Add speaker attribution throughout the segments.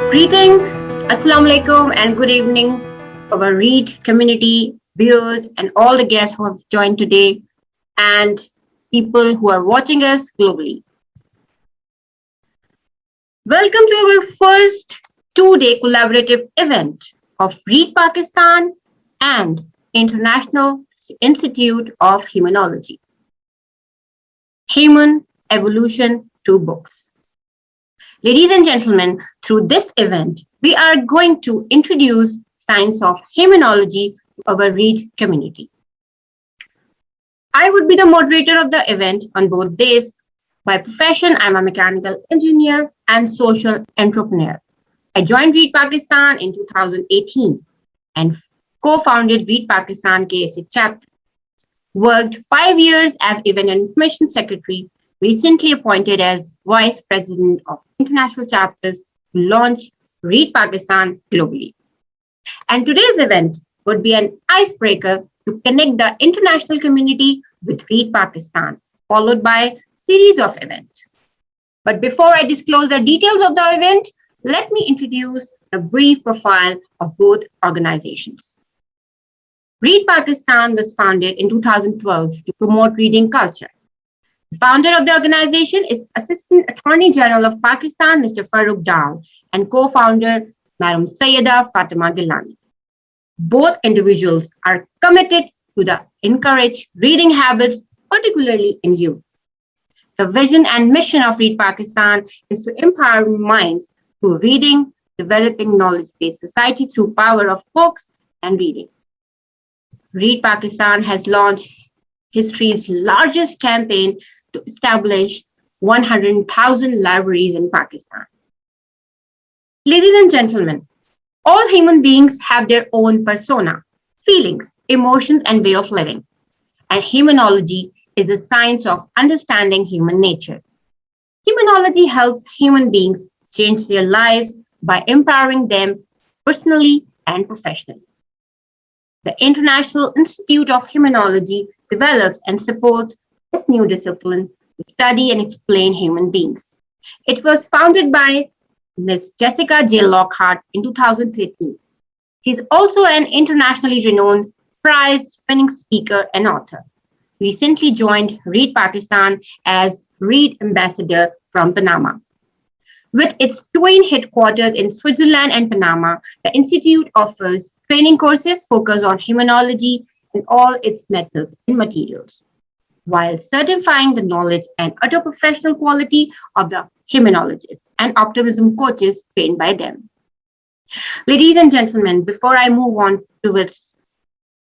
Speaker 1: Greetings, Assalamu alaikum, and good evening, our Read community, viewers, and all the guests who have joined today, and people who are watching us globally. Welcome to our first two-day collaborative event of Read Pakistan and International Institute of Humanology. Human Evolution Through Books. Ladies and gentlemen, through this event, we are going to introduce science of humanology to our Read community. I would be the moderator of the event on both days. By profession, I'm a mechanical engineer and social entrepreneur. I joined Read Pakistan in 2018 and co-founded Read Pakistan KSA chapter. Worked 5 years as Event and Information Secretary, recently appointed as Vice President of International Chapters to launch Read Pakistan globally. And today's event would be an icebreaker to connect the international community with Read Pakistan, followed by a series of events. But before I disclose the details of the event, let me introduce a brief profile of both organizations. Read Pakistan was founded in 2012 to promote reading culture. The founder of the organization is Assistant Attorney General of Pakistan, Mr. Farooq Dal, and co-founder, Madam Sayyida Fatima Gilani. Both individuals are committed to encourage reading habits, particularly in youth. The vision and mission of Read Pakistan is to empower minds through reading, developing knowledge-based society through power of books and reading. Read Pakistan has launched history's largest campaign to establish 100,000 libraries in Pakistan. Ladies and gentlemen, all human beings have their own persona, feelings, emotions, and way of living. And humanology is a science of understanding human nature. Humanology helps human beings change their lives by empowering them personally and professionally. The International Institute of Humanology develops and supports this new discipline to study and explain human beings. It was founded by Ms. Jessica J. Lockhart in 2013. She is also an internationally renowned prize-winning speaker and author. Recently joined Read Pakistan as Read Ambassador from Panama. With its twin headquarters in Switzerland and Panama, the Institute offers training courses focused on humanology and all its methods and materials, while certifying the knowledge and utter professional quality of the humanologists and optimism coaches trained by them. Ladies and gentlemen, before I move on to its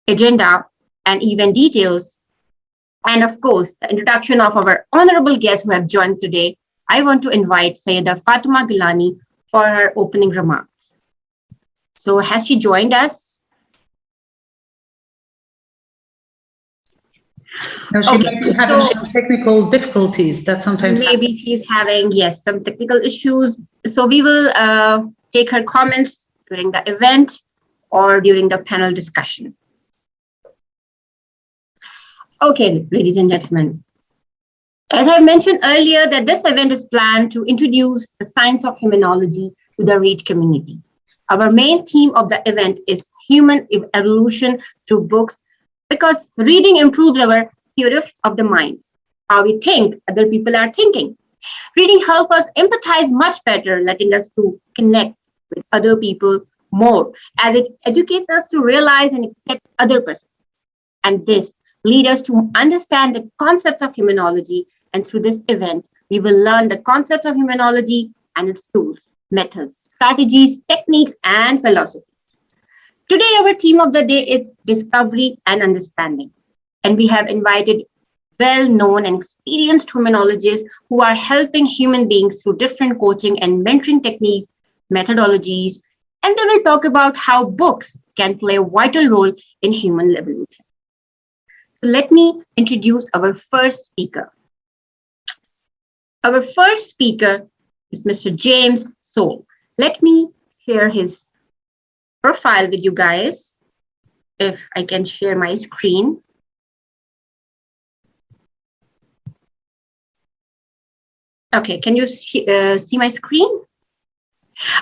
Speaker 1: agenda and event details, and of course, the introduction of our honorable guests who have joined today, I want to invite Sayyida Fatima Gilani for her opening remarks. So has she joined us?
Speaker 2: No, she might be having some technical difficulties that sometimes
Speaker 1: maybe she's having, yes, some technical issues. So we will take her comments during the event or during the panel discussion. Okay, ladies and gentlemen. As I mentioned earlier, that this event is planned to introduce the science of humanology to the Read community. Our main theme of the event is human evolution through books, because reading improves our theory of the mind, how we think other people are thinking. Reading helps us empathize much better, letting us to connect with other people more, as it educates us to realize and accept other persons. And this leads us to understand the concepts of humanology, and through this event, we will learn the concepts of humanology and its tools, methods, strategies, techniques, and philosophy. Today, our theme of the day is discovery and understanding. And we have invited well-known and experienced humanologists who are helping human beings through different coaching and mentoring techniques, methodologies, and they will talk about how books can play a vital role in human evolution. So let me introduce our first speaker. Our first speaker is Mr. James S.O.U.L. Let me share his profile with you guys, if I can share my screen. Okay, can you see my screen?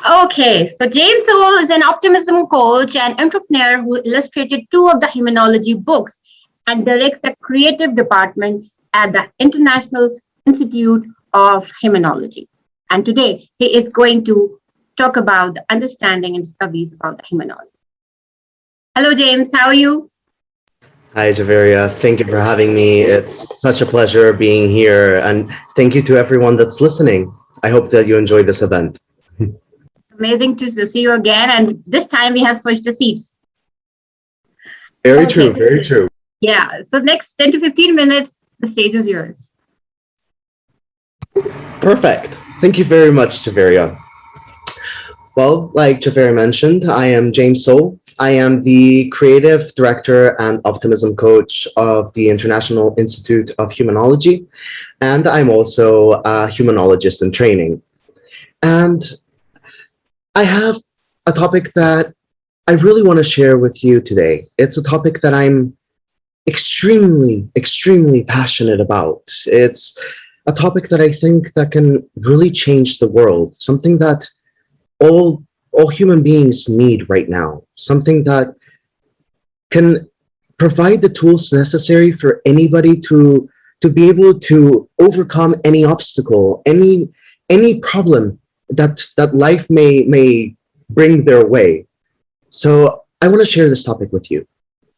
Speaker 1: Okay, so James O is an optimism coach and entrepreneur who illustrated two of the humanology books and directs a creative department at the International Institute of Humanology. And today he is going to talk about the understanding and discoveries about the humanology. Hello, James. How are you?
Speaker 3: Hi, Javeria. Thank you for having me. It's such a pleasure being here. And thank you to everyone that's listening. I hope that you enjoyed this event.
Speaker 1: Amazing to see you again. And this time we have switched the seats.
Speaker 3: Very
Speaker 1: Okay.
Speaker 3: true, very true.
Speaker 1: Yeah. So next 10 to 15 minutes, the stage is yours.
Speaker 3: Perfect. Thank you very much, Javeria. Well, like Javeria mentioned, I am James O. I am the creative director and optimism coach of the International Institute of Humanology, and I'm also a humanologist in training. And I have a topic that I really want to share with you today. It's a topic that I'm extremely passionate about. It's a topic that I think that can really change the world, something that all human beings need right now, something that can provide the tools necessary for anybody to be able to overcome any obstacle, any problem that life may bring their way. So I want to share this topic with you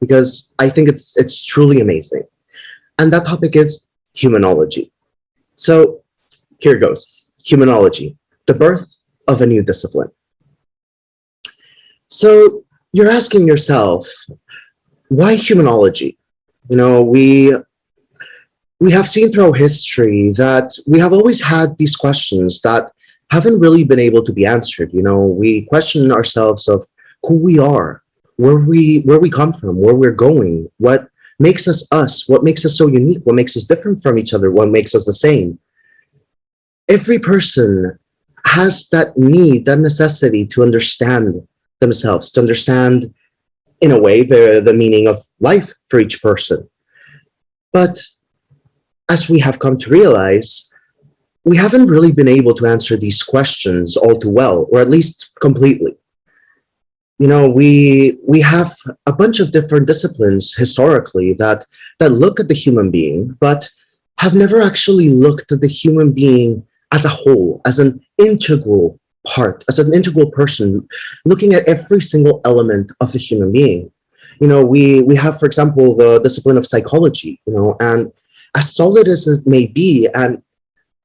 Speaker 3: because I think it's truly amazing. And that topic is humanology. So here goes. Humanology, the birth of a new discipline. So you're asking yourself, why humanology? You know, we have seen throughout history that we have always had these questions that haven't really been able to be answered. You know, we question ourselves of who we are, where we come from, where we're going, what makes us, what makes us so unique, what makes us different from each other, what makes us the same. Every person has that need, that necessity to understand themselves, to understand in a way the meaning of life for each person. But as we have come to realize, we haven't really been able to answer these questions all too well, or at least completely. You know, we have a bunch of different disciplines historically that look at the human being, but have never actually looked at the human being as a whole, as an integral part, as an integral person, looking at every single element of the human being. You know, we have, for example, the discipline of psychology, you know, and as solid as it may be, and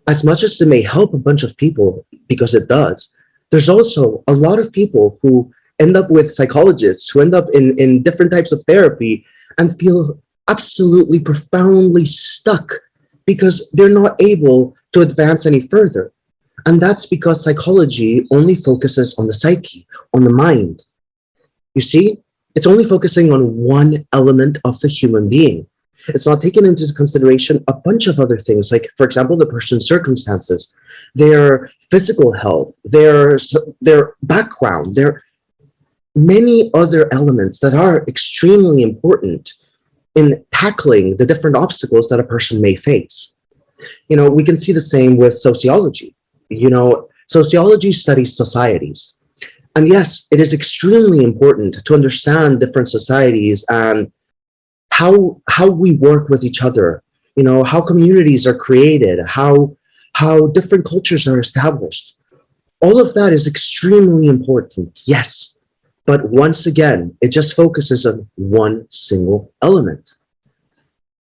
Speaker 3: as much as it may help a bunch of people, because it does, there's also a lot of people who end up with psychologists, who end up in different types of therapy and feel absolutely profoundly stuck because they're not able to advance any further. And that's because psychology only focuses on the psyche, on the mind. You see, it's only focusing on one element of the human being. It's not taking into consideration a bunch of other things, like, for example, the person's circumstances, their physical health, their background, their many other elements that are extremely important in tackling the different obstacles that a person may face. You know, we can see the same with sociology. You know, sociology studies societies. And yes, it is extremely important to understand different societies and how we work with each other, you know, how communities are created, how different cultures are established. All of that is extremely important, yes. But once again, it just focuses on one single element.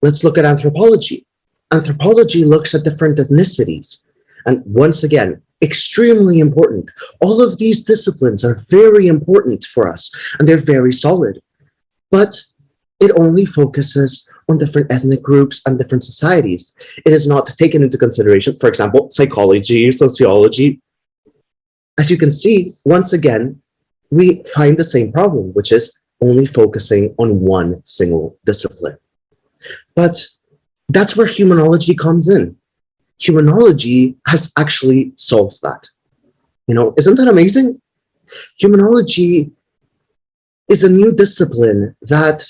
Speaker 3: Let's look at anthropology. Anthropology looks at different ethnicities. And once again, extremely important. All of these disciplines are very important for us, and they're very solid. But it only focuses on different ethnic groups and different societies. It is not taken into consideration, for example, psychology, sociology. As you can see, once again, we find the same problem, which is only focusing on one single discipline. But that's where humanology comes in. Humanology has actually solved that. You know, isn't that amazing? Humanology is a new discipline that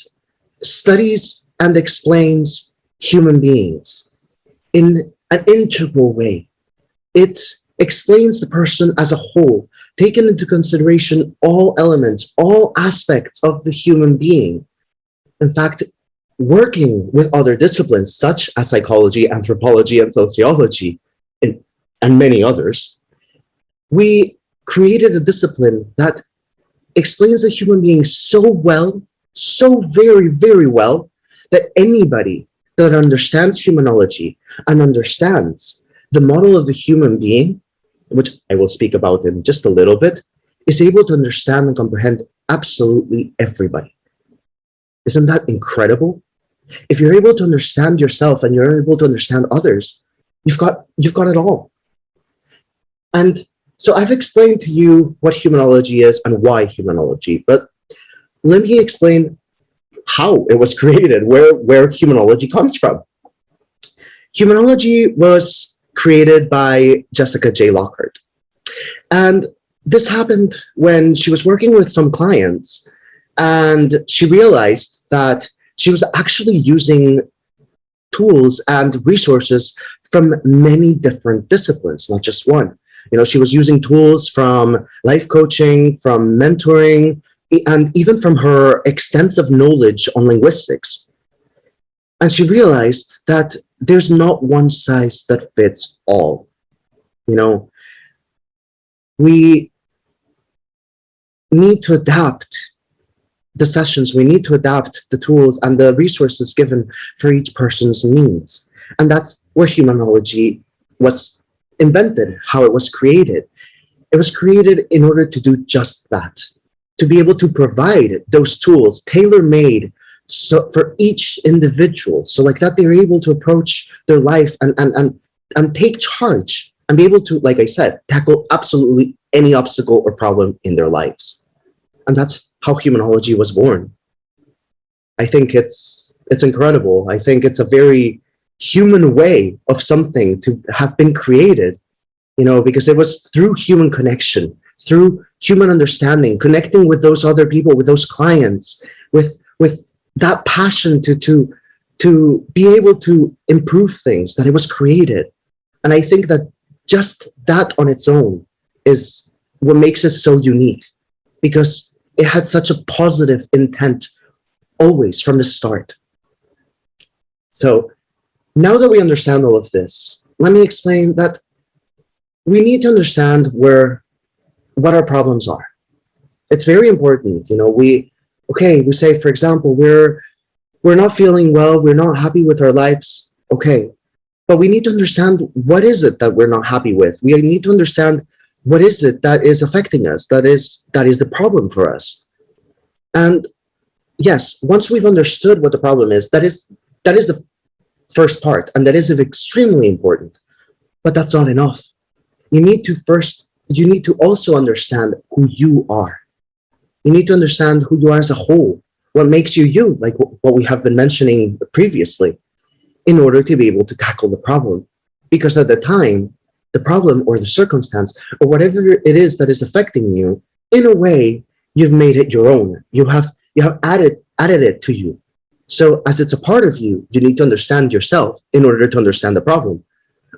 Speaker 3: studies and explains human beings in an integral way. It explains the person as a whole, taken into consideration all elements, all aspects of the human being. In fact, working with other disciplines such as psychology, anthropology, and sociology, and many others, we created a discipline that explains the human being so well, so very, very well, that anybody that understands humanology and understands the model of the human being, which I will speak about in just a little bit, is able to understand and comprehend absolutely everybody. Isn't that incredible? If you're able to understand yourself and you're able to understand others, you've got it all. And so I've explained to you what humanology is and why humanology, but let me explain how it was created, where humanology comes from. Humanology was created by Jessica J. Lockhart. And this happened when she was working with some clients, and she realized that she was actually using tools and resources from many different disciplines, not just one. She was using tools from life coaching, from mentoring, and even from her extensive knowledge on linguistics. And she realized that there's not one size that fits all. We need to adapt the sessions, we need to adapt the tools and the resources given for each person's needs. And that's where humanology was invented, how it was created. It was created in order to do just that, to be able to provide those tools tailor-made for each individual, so like that they're able to approach their life and take charge and be able to, like I said, tackle absolutely any obstacle or problem in their lives. And that's how humanology was born. I think it's incredible. I think it's a very human way of something to have been created, because it was through human connection, through human understanding, connecting with those other people, with those clients, with that passion to be able to improve things, that it was created. And I think that just that on its own is what makes it so unique, because it had such a positive intent always from the start. So now that we understand all of this, let me explain that we need to understand what our problems are. It's very important. We say, for example, we're not feeling well, we're not happy with our lives. Okay, but we need to understand what is it that we're not happy with. We need to understand what is it that is affecting us, that is the problem for us. And yes, once we've understood what the problem is, that is the first part, and that is extremely important. But that's not enough. You need to also understand who you are. You need to understand who you are as a whole, what makes you, like what we have been mentioning previously, in order to be able to tackle the problem. Because at the time, the problem or the circumstance or whatever it is that is affecting you, in a way, you've made it your own. You have added it to you. So as it's a part of you, you need to understand yourself in order to understand the problem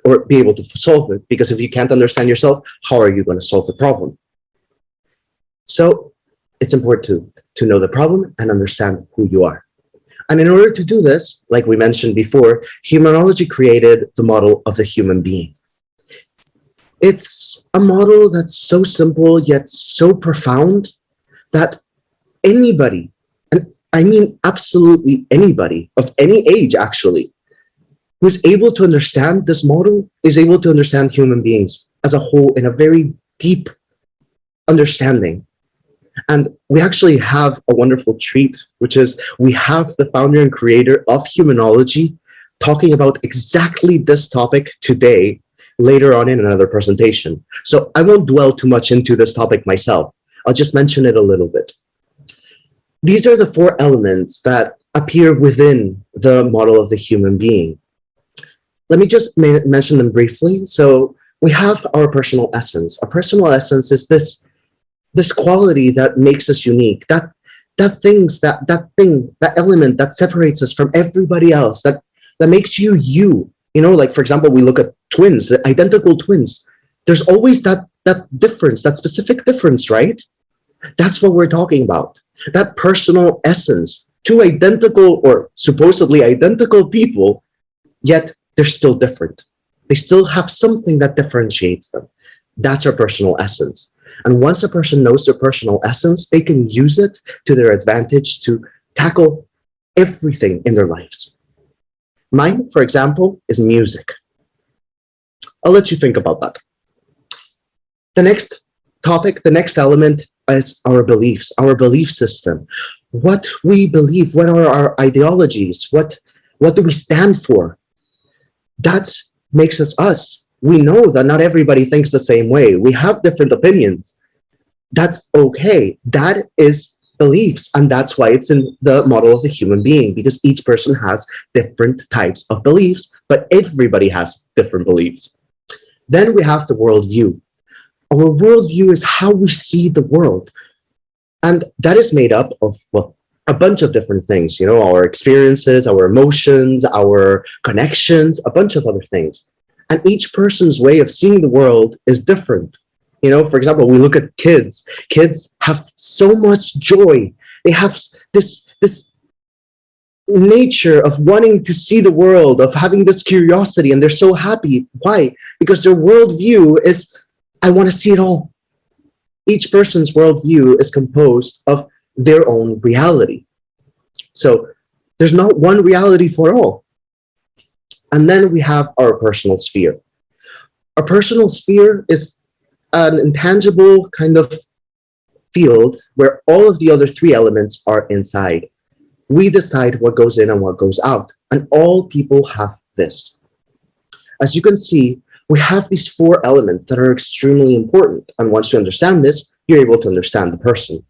Speaker 3: or be able to solve it. Because if you can't understand yourself, how are you going to solve the problem? So it's important to know the problem and understand who you are. And in order to do this, like we mentioned before, humanology created the model of the human being. It's a model that's so simple yet so profound that anybody, and I mean absolutely anybody of any age actually, who's able to understand this model is able to understand human beings as a whole in a very deep understanding. And we actually have a wonderful treat, which is we have the founder and creator of humanology talking about exactly this topic today, later on in another presentation. So I won't dwell too much into this topic myself. I'll just mention it a little bit. These are the four elements that appear within the model of the human being. Let me just mention them briefly. So we have our personal essence. Our personal essence is this quality that makes us unique, that element that separates us from everybody else, that makes you. Like, for example, we look at twins, identical twins. There's always that that difference, that specific difference, right? That's what we're talking about. That personal essence. Two identical or supposedly identical people, yet they're still different. They still have something that differentiates them. That's our personal essence. And once a person knows their personal essence, they can use it to their advantage to tackle everything in their lives. Mine, for example, is music. I'll let you think about that. The next topic, the next element is our beliefs, our belief system. What we believe, what are our ideologies, what do we stand for? That makes us us. We know that not everybody thinks the same way. We have different opinions. That's okay. That is beliefs. And that's why it's in the model of the human being, because each person has different types of beliefs, but everybody has different beliefs. Then we have the worldview. Our worldview is how we see the world. And that is made up of, well, a bunch of different things, our experiences, our emotions, our connections, a bunch of other things. And each person's way of seeing the world is different. For example, we look at kids. Kids have so much joy. They have this nature of wanting to see the world, of having this curiosity, and they're so happy. Why? Because their worldview is, I want to see it all. Each person's worldview is composed of their own reality. So there's not one reality for all. And then we have our personal sphere. Our personal sphere is an intangible kind of field where all of the other three elements are inside. We decide what goes in and what goes out, and all people have this. As you can see, we have these four elements that are extremely important, and once you understand this, you're able to understand the person.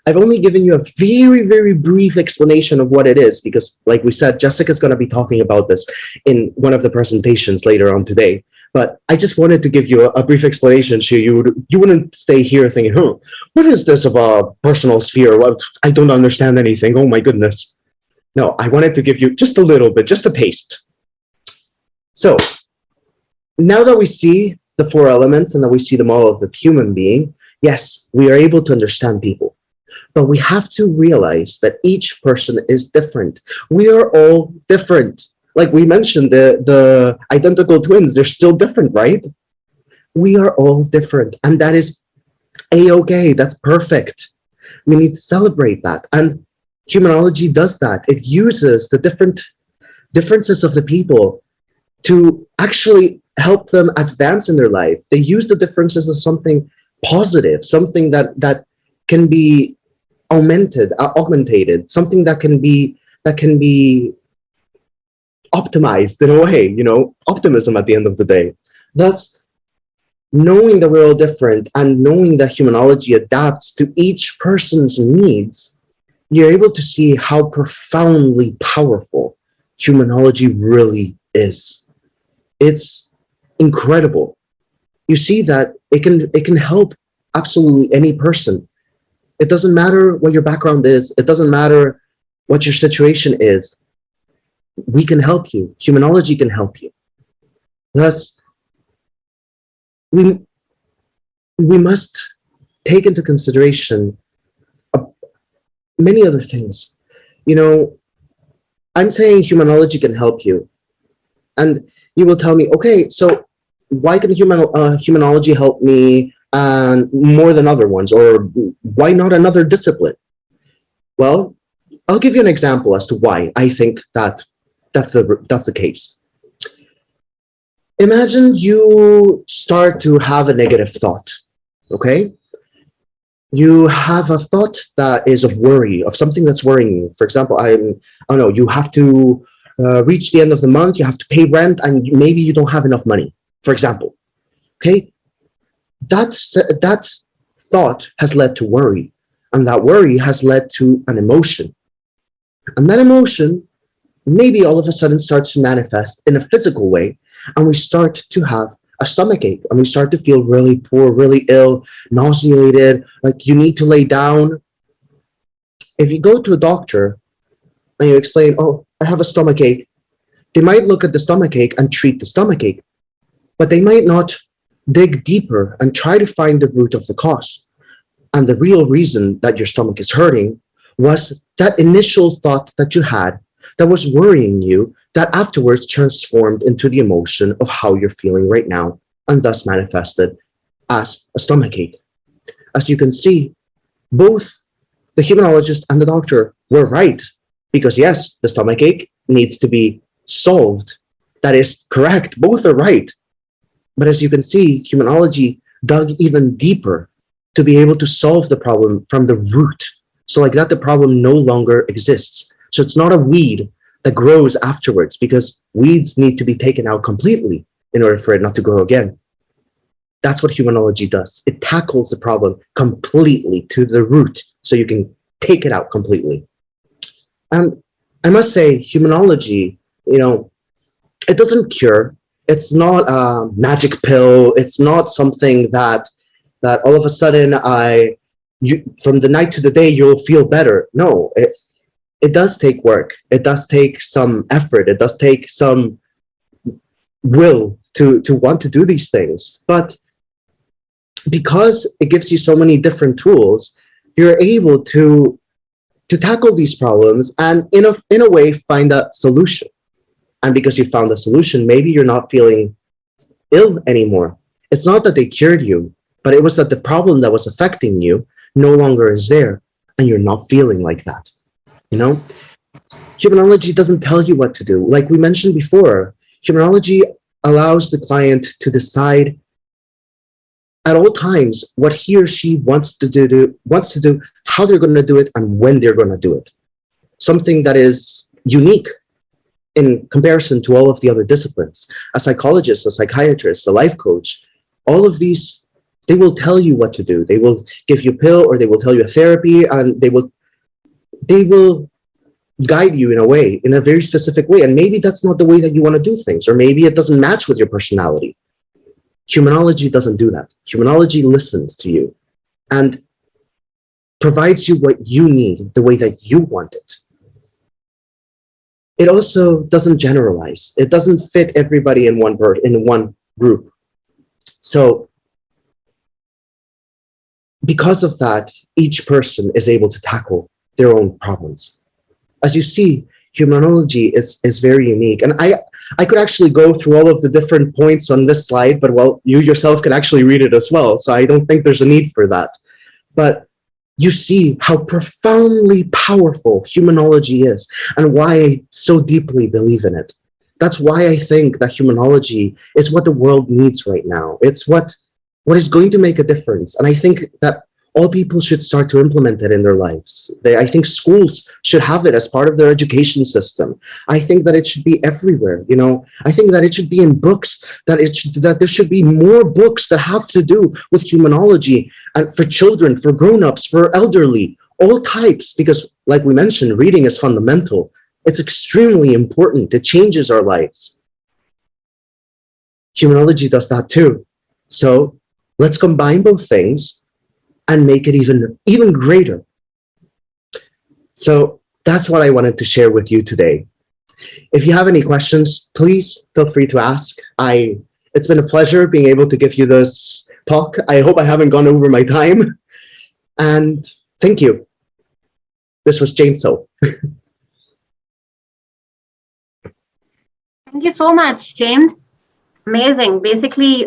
Speaker 3: I've only given you a very, very brief explanation of what it is, because like we said, Jessica's going to be talking about this in one of the presentations later on today. But I just wanted to give you a brief explanation so you wouldn't stay here thinking, what is this of a personal sphere? Well, I don't understand anything. Oh my goodness. No, I wanted to give you just a little bit, just a taste. So now that we see the four elements and that we see the model of the human being, yes, we are able to understand people. But we have to realize that each person is different. We are all different. Like we mentioned, the identical twins, they're still different, right? We are all different. And that is A-okay. That's perfect. We need to celebrate that. And humanology does that. It uses the different differences of the people to actually help them advance in their life. They use the differences as something positive, something that can be augmented, something that can be optimized in a way, optimism at the end of the day. Thus, knowing that we're all different and knowing that humanology adapts to each person's needs, you're able to see how profoundly powerful humanology really is. It's incredible. You see that it can help absolutely any person. It doesn't matter what your background is. It doesn't matter what your situation is. We can help you. Humanology can help you. Thus, we must take into consideration many other things. I'm saying humanology can help you. And you will tell me, okay, so why can humanology help me more than other ones? Or why not another discipline? Well, I'll give you an example as to why I think that's the case. Imagine you start to have a negative thought, okay? You have a thought that is of worry, of something that's worrying you. For example, you have to reach the end of the month, you have to pay rent, and maybe you don't have enough money, for example, okay? That thought has led to worry, and that worry has led to an emotion. And that emotion maybe all of a sudden starts to manifest in a physical way, and we start to have a stomach ache, and we start to feel really poor, really ill, nauseated, like you need to lay down. If you go to a doctor and you explain, oh, I have a stomach ache, they might look at the stomach ache and treat the stomach ache, but they might not dig deeper and try to find the root of the cause. And the real reason that your stomach is hurting was that initial thought that you had that was worrying you, that afterwards transformed into the emotion of how you're feeling right now, and thus manifested as a stomachache. As you can see, both the humanologist and the doctor were right, because yes, the stomachache needs to be solved. That is correct. Both are right. But as you can see, humanology dug even deeper to be able to solve the problem from the root. So like that, the problem no longer exists. So it's not a weed that grows afterwards, because weeds need to be taken out completely in order for it not to grow again. That's what humanology does. It tackles the problem completely to the root so you can take it out completely. And I must say, humanology, it doesn't cure. It's not a magic pill. It's not something that all of a sudden from the night to the day you'll feel better. No, it does take work. It does take some effort. It does take some will to want to do these things. But because it gives you so many different tools, you're able to tackle these problems and in a way find a solution. And because you found a solution, maybe you're not feeling ill anymore. It's not that they cured you, but it was that the problem that was affecting you no longer is there, and you're not feeling like that. You know, humanology doesn't tell you what to do. Like we mentioned before, humanology allows the client to decide at all times what he or she wants to do, how they're going to do it, and when they're going to do it. Something that is unique in comparison to all of the other disciplines. A psychologist, a psychiatrist, a life coach, all of these, they will tell you what to do. They will give you a pill, or they will tell you a therapy, and they will guide you in a way, in a very specific way. And maybe that's not the way that you want to do things, or maybe it doesn't match with your personality. Humanology doesn't do that. Humanology listens to you and provides you what you need the way that you want it. It also doesn't generalize. It doesn't fit everybody in one group. So because of that, each person is able to tackle their own problems. As you see, humanology is very unique. And I could actually go through all of the different points on this slide, but well, you yourself can actually read it as well. So I don't think there's a need for that. But you see how profoundly powerful humanology is and why I so deeply believe in it. That's why I think that humanology is what the world needs right now. It's what is going to make a difference. And I think that all people should start to implement it in their lives. I think schools should have it as part of their education system. I think that it should be everywhere. I think that it should be in books, that there should be more books that have to do with humanology, and for children, for grown-ups, for elderly, all types, because like we mentioned, reading is fundamental. It's extremely important. It changes our lives. Humanology does that too. So let's combine both things and make it even greater. So that's what I wanted to share with you today. If you have any questions, please feel free to ask. It's been a pleasure being able to give you this talk. I hope I haven't gone over my time. And thank you. This was James So.
Speaker 1: Thank you so much, James. Amazing. Basically,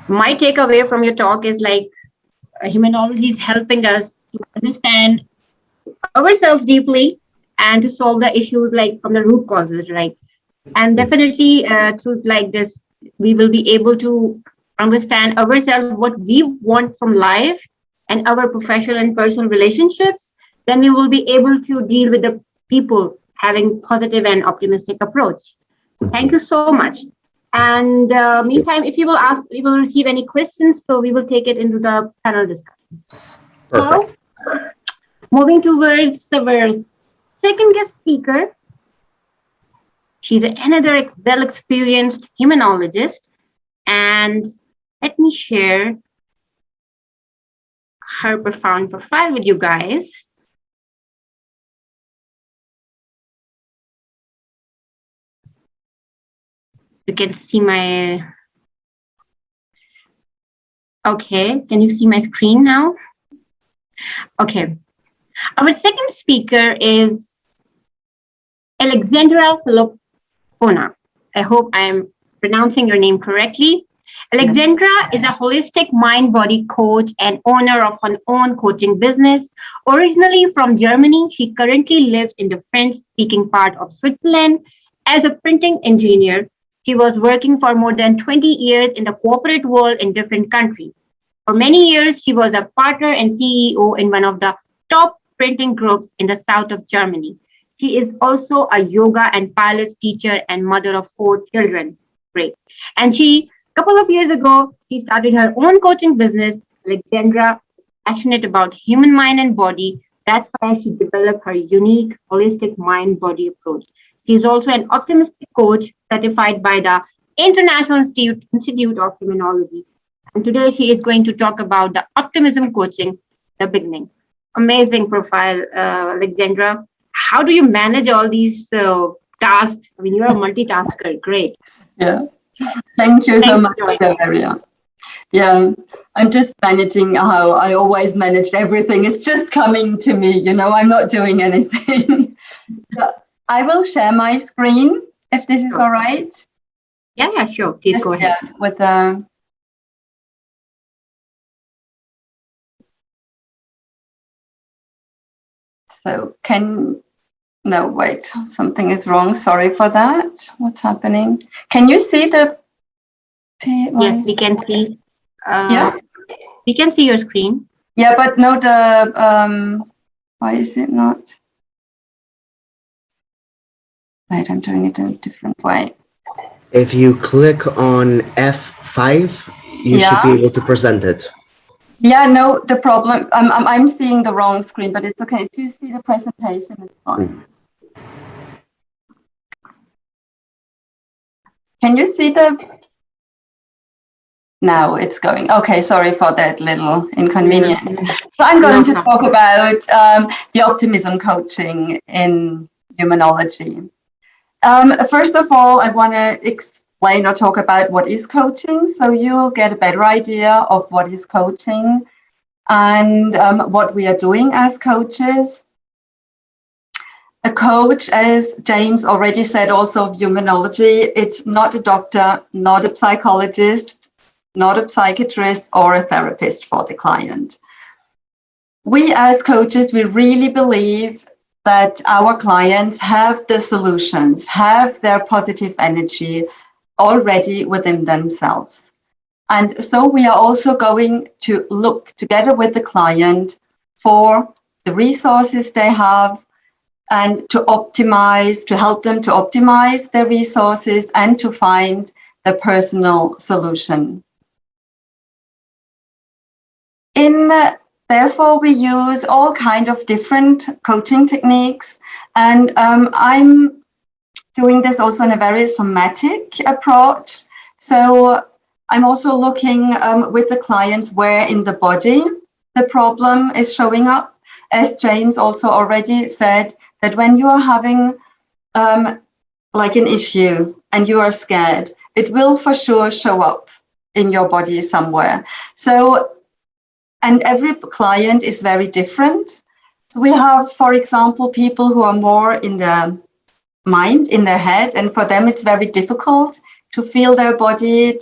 Speaker 1: my takeaway from your talk is like humanology is helping us to understand ourselves deeply and to solve the issues like from the root causes, right? And definitely through like this, we will be able to understand ourselves, what we want from life and our professional and personal relationships. Then we will be able to deal with the people having positive and optimistic approach. Thank you so much. And meantime, if you will ask, we will receive any questions, so we will take it into the panel discussion.
Speaker 3: Perfect.
Speaker 1: So, moving towards our second guest speaker. She's another well-experienced humanologist, and let me share her profound profile with you guys. You can see my Okay, can you see my screen now? Okay. Our second speaker is Alexandra Philipona. I hope I am pronouncing your name correctly. Alexandra is a holistic mind-body coach and owner of her own coaching business. Originally from Germany, she currently lives in the French-speaking part of Switzerland. As a printing engineer, she was working for more than 20 years in the corporate world in different countries. For many years, she was a partner and CEO in one of the top printing groups in the south of Germany. She is also a yoga and Pilates teacher and mother of 4 children. Great. And couple of years ago, she started her own coaching business. Alexandra is passionate about human mind and body. That's why she developed her unique holistic mind-body approach. She is also an optimistic coach certified by the International Institute of Humanology. And today she is going to talk about the Optimism Coaching, the beginning. Amazing profile, Alexandra. How do you manage all these tasks? I mean, you're a multitasker. Great.
Speaker 4: Yeah. Thank you so much, Javeria. Yeah, I'm just managing how I always managed everything. It's just coming to me, I'm not doing anything. I will share my screen if this is all right.
Speaker 1: Yeah, sure. Please go ahead.
Speaker 4: Yeah, with So no, wait, something is wrong. Sorry for that. What's happening? Can you see the?
Speaker 1: Yes, we can see.
Speaker 4: Yeah,
Speaker 1: we can see your screen.
Speaker 4: Yeah, but no, why is it not? Wait, I'm doing it in a different way.
Speaker 3: If you click on F5, you should be able to present it.
Speaker 4: Yeah, no, the problem, I'm seeing the wrong screen, but it's okay. If you see the presentation, it's fine. Can you see Now it's going. Okay, sorry for that little inconvenience. So I'm going to talk about the optimism coaching in humanology. First of all, I want to explain or talk about what is coaching, so you'll get a better idea of what is coaching and what we are doing as coaches. A coach, as James already said, also of humanology, it's not a doctor, not a psychologist, not a psychiatrist or a therapist for the client. We as coaches, we really believe that our clients have the solutions, have their positive energy already within themselves. And so we are also going to look together with the client for the resources they have and to help them to optimize their resources and to find the personal solution. Therefore, we use all kinds of different coaching techniques, and I'm doing this also in a very somatic approach. So I'm also looking with the clients where in the body the problem is showing up. As James also already said, that when you are having like an issue and you are scared, it will for sure show up in your body somewhere. And every client is very different. So we have, for example, people who are more in the mind, in their head, and for them it's very difficult to feel their body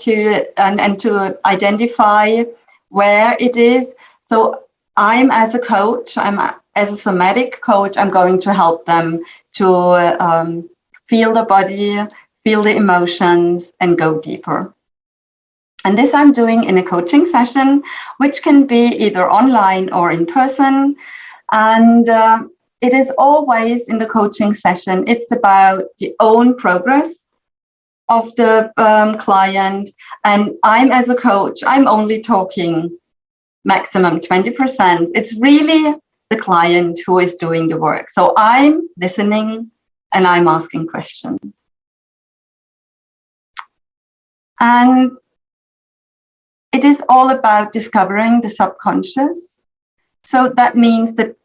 Speaker 4: and to identify where it is. So I'm as a coach, as a somatic coach, I'm going to help them to feel the body, feel the emotions, and go deeper. And this I'm doing in a coaching session, which can be either online or in person. And it is always in the coaching session, it's about the own progress of the client. And I'm as a coach, I'm only talking maximum 20%. It's really the client who is doing the work. So I'm listening and I'm asking questions. And it is all about discovering the subconscious. So that means that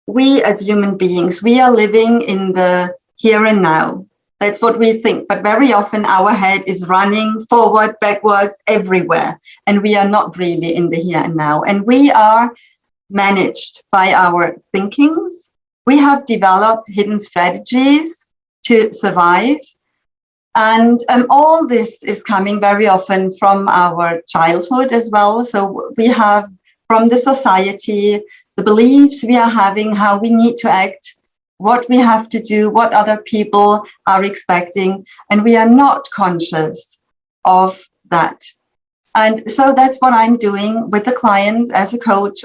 Speaker 4: we as human beings, we are living in the here and now. That's what we think. But very often our head is running forward, backwards, everywhere. And we are not really in the here and now. And we are managed by our thinkings. We have developed hidden strategies to survive. And all this is coming very often from our childhood as well. So we have from the society, the beliefs we are having, how we need to act, what we have to do, what other people are expecting, and we are not conscious of that. And so that's what I'm doing with the clients as a coach.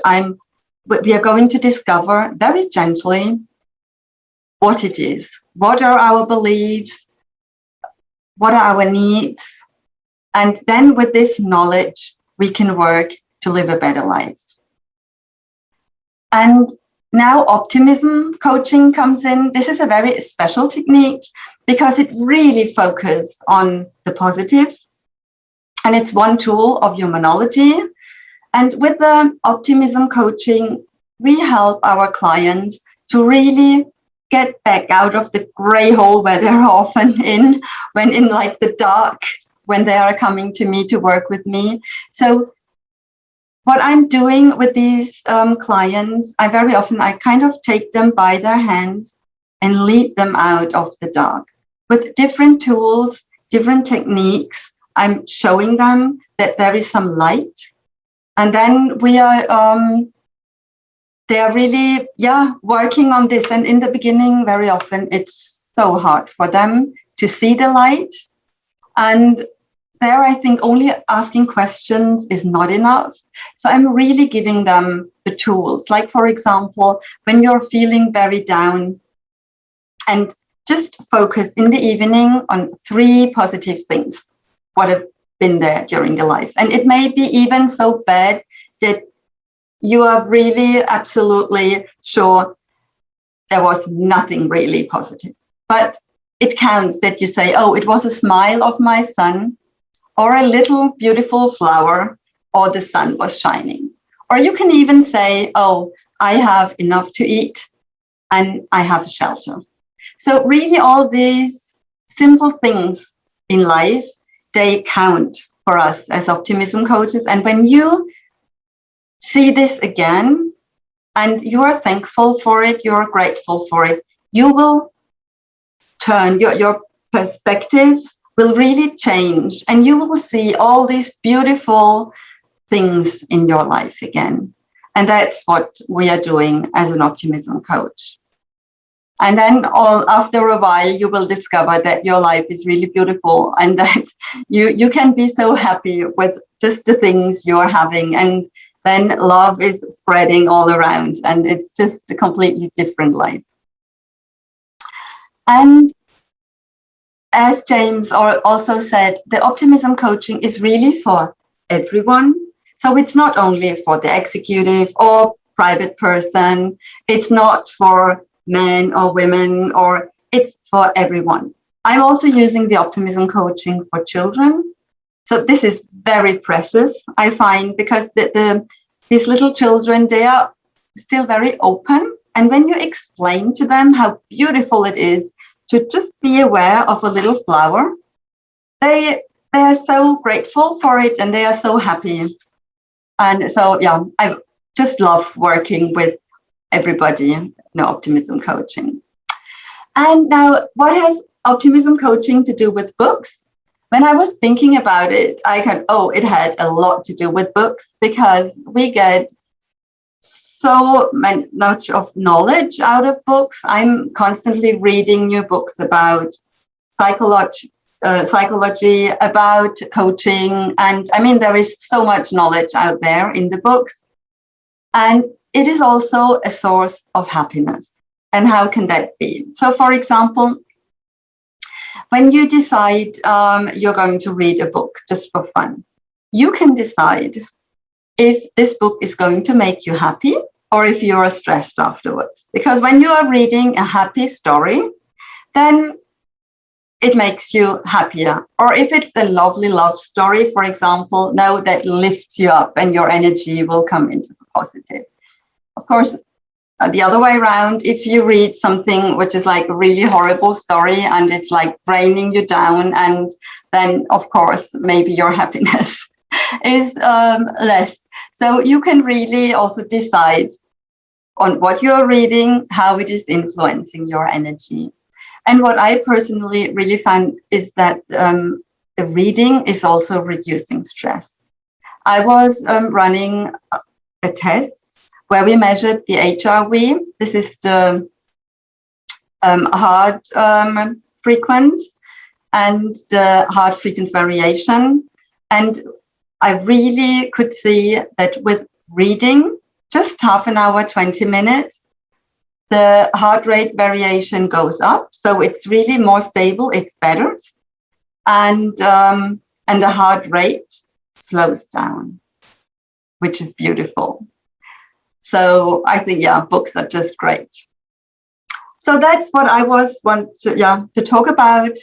Speaker 4: We are going to discover very gently what it is. What are our beliefs? What are our needs? And then with this knowledge, we can work to live a better life. And now optimism coaching comes in. This is a very special technique because it really focuses on the positive. And it's one tool of humanology. And with the optimism coaching, we help our clients to really get back out of the gray hole where they're often in, when in like the dark, when they are coming to me to work with me. So what I'm doing with these clients, I kind of take them by their hands and lead them out of the dark with different tools, different techniques. I'm showing them that there is some light. And then they are really, working on this. And in the beginning, very often it's so hard for them to see the light. And there, I think only asking questions is not enough. So I'm really giving them the tools. Like, for example, when you're feeling very down, and just focus in the evening on 3 positive things, what have been there during your life. And it may be even so bad that you are really absolutely sure there was nothing really positive. But it counts that you say, oh, it was a smile of my son, or a little beautiful flower, or the sun was shining. Or you can even say, oh, I have enough to eat and I have a shelter. So really all these simple things in life, they count for us as optimism coaches. And when you see this again and you are thankful for it, you're grateful for it, you will turn your perspective will really change, and you will see all these beautiful things in your life again. And that's what we are doing as an optimism coach. And then after a while, you will discover that your life is really beautiful and that you can be so happy with just the things you're having. And then love is spreading all around, and it's just a completely different life. And as James also said, the optimism coaching is really for everyone. So it's not only for the executive or private person. It's not for men or women, or it's for everyone. I'm also using the optimism coaching for children. So this is very precious, I find, because these little children, they are still very open. And when you explain to them how beautiful it is to just be aware of a little flower, they are so grateful for it and they are so happy. And so, I just love working with everybody in optimism coaching. And now, what has optimism coaching to do with books? When I was thinking about it, I thought, it has a lot to do with books, because we get so much of knowledge out of books. I'm constantly reading new books about psychology, about coaching. And I mean, there is so much knowledge out there in the books. And it is also a source of happiness. And how can that be? So, for example, when you decide you're going to read a book just for fun, you can decide if this book is going to make you happy or if you are stressed afterwards. Because when you are reading a happy story, then it makes you happier. Or if it's a lovely love story, for example, now that lifts you up and your energy will come into the positive. Of course, the other way around, if you read something which is like a really horrible story and it's like bringing you down, and then of course maybe your happiness is less. So you can really also decide on what you're reading, how it is influencing your energy. And what I personally really find is that the reading is also reducing stress. I was running a test where we measured the HRV. This is the heart frequency and the heart frequency variation. And I really could see that with reading, just half an hour, 20 minutes, the heart rate variation goes up. So it's really more stable, it's better. And the heart rate slows down, which is beautiful. So I think, yeah, books are just great. So that's what I want to talk about.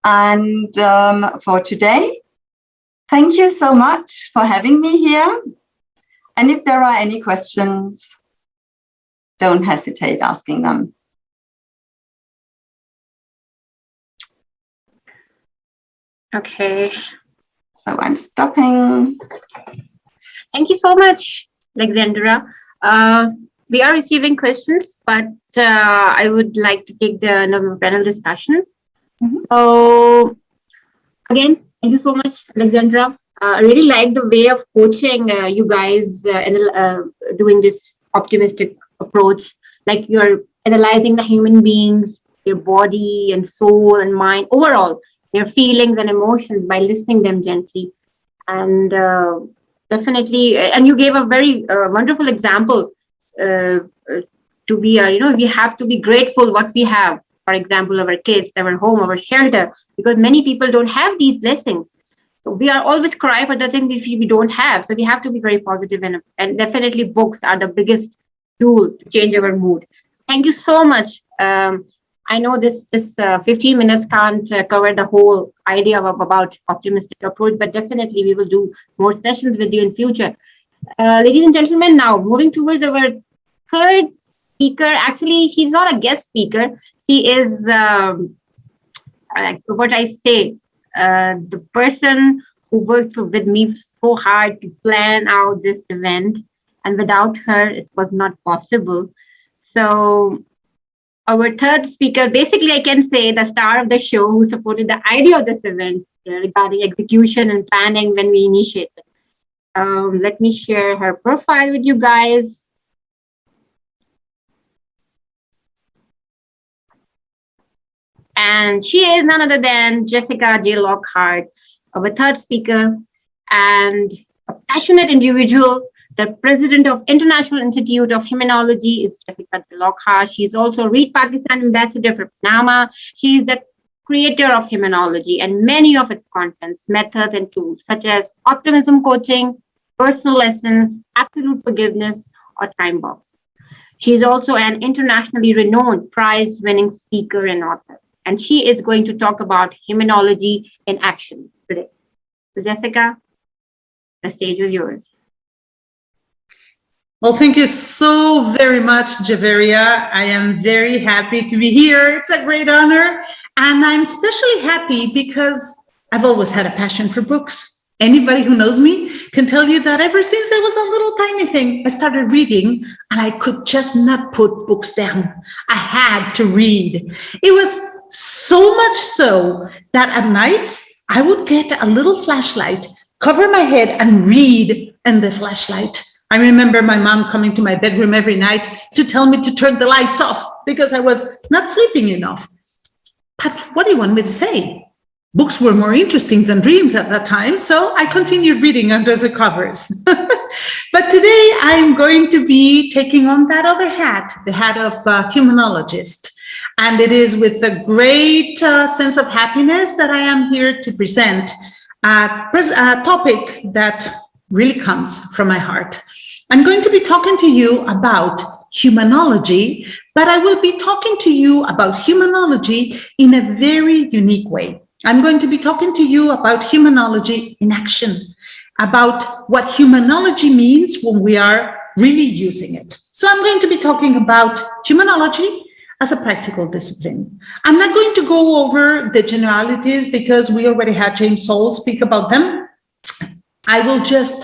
Speaker 4: And for today, thank you so much for having me here. And if there are any questions, don't hesitate asking them.
Speaker 1: Okay.
Speaker 4: So I'm stopping.
Speaker 1: Thank you so much, Alexandra. We are receiving questions, but I would like to take the panel discussion.
Speaker 4: Mm-hmm.
Speaker 1: So, again, thank you so much, Alexandra. I really like the way of coaching you guys doing this optimistic approach. Like you're analyzing the human beings, their body and soul and mind, overall, their feelings and emotions by listening them gently. And definitely, and you gave a very wonderful example to be, we have to be grateful what we have. For example, our kids, our home, our shelter, because many people don't have these blessings. So we are always cry for the things we don't have. So we have to be very positive, and definitely books are the biggest tool to change our mood. Thank you so much. I know this 15 minutes can't cover the whole idea about optimistic approach, but definitely we will do more sessions with you in future. Ladies and gentlemen, now moving towards our third speaker. Actually, she's not a guest speaker. She is the person who worked with me so hard to plan out this event, and without her, it was not possible. So our third speaker, basically, I can say the star of the show, who supported the idea of this event regarding execution and planning when we initiated. Let me share her profile with you guys. And she is none other than Jessica J. Lockhart, our third speaker, and a passionate individual. The president of International Institute of Humanology is Jessica J. Lockhart. She is also Read Pakistan ambassador for Panama. She is the creator of Humanology and many of its contents, methods, and tools, such as Optimism Coaching, Personal Lessons, Absolute Forgiveness, or Time Box. She is also an internationally renowned prize-winning speaker and author. And she is going to talk about humanology in action today. So Jessica, the stage is yours.
Speaker 2: Well, thank you so very much, Javeria. I am very happy to be here. It's a great honor. And I'm especially happy because I've always had a passion for books. Anybody who knows me can tell you that ever since I was a little tiny thing, I started reading and I could just not put books down. I had to read. It was so much so that at nights I would get a little flashlight, cover my head and read in the flashlight. I remember my mom coming to my bedroom every night to tell me to turn the lights off because I was not sleeping enough. But what do you want me to say? Books were more interesting than dreams at that time, so I continued reading under the covers. But today I'm going to be taking on that other hat, the hat of humanologist. And it is with a great sense of happiness that I am here to present a topic that really comes from my heart. I'm going to be talking to you about humanology, but I will be talking to you about humanology in a very unique way. I'm going to be talking to you about humanology in action, about what humanology means when we are really using it. So I'm going to be talking about humanology as a practical discipline. I'm not going to go over the generalities because we already had James S.O.U.L speak about them. I will just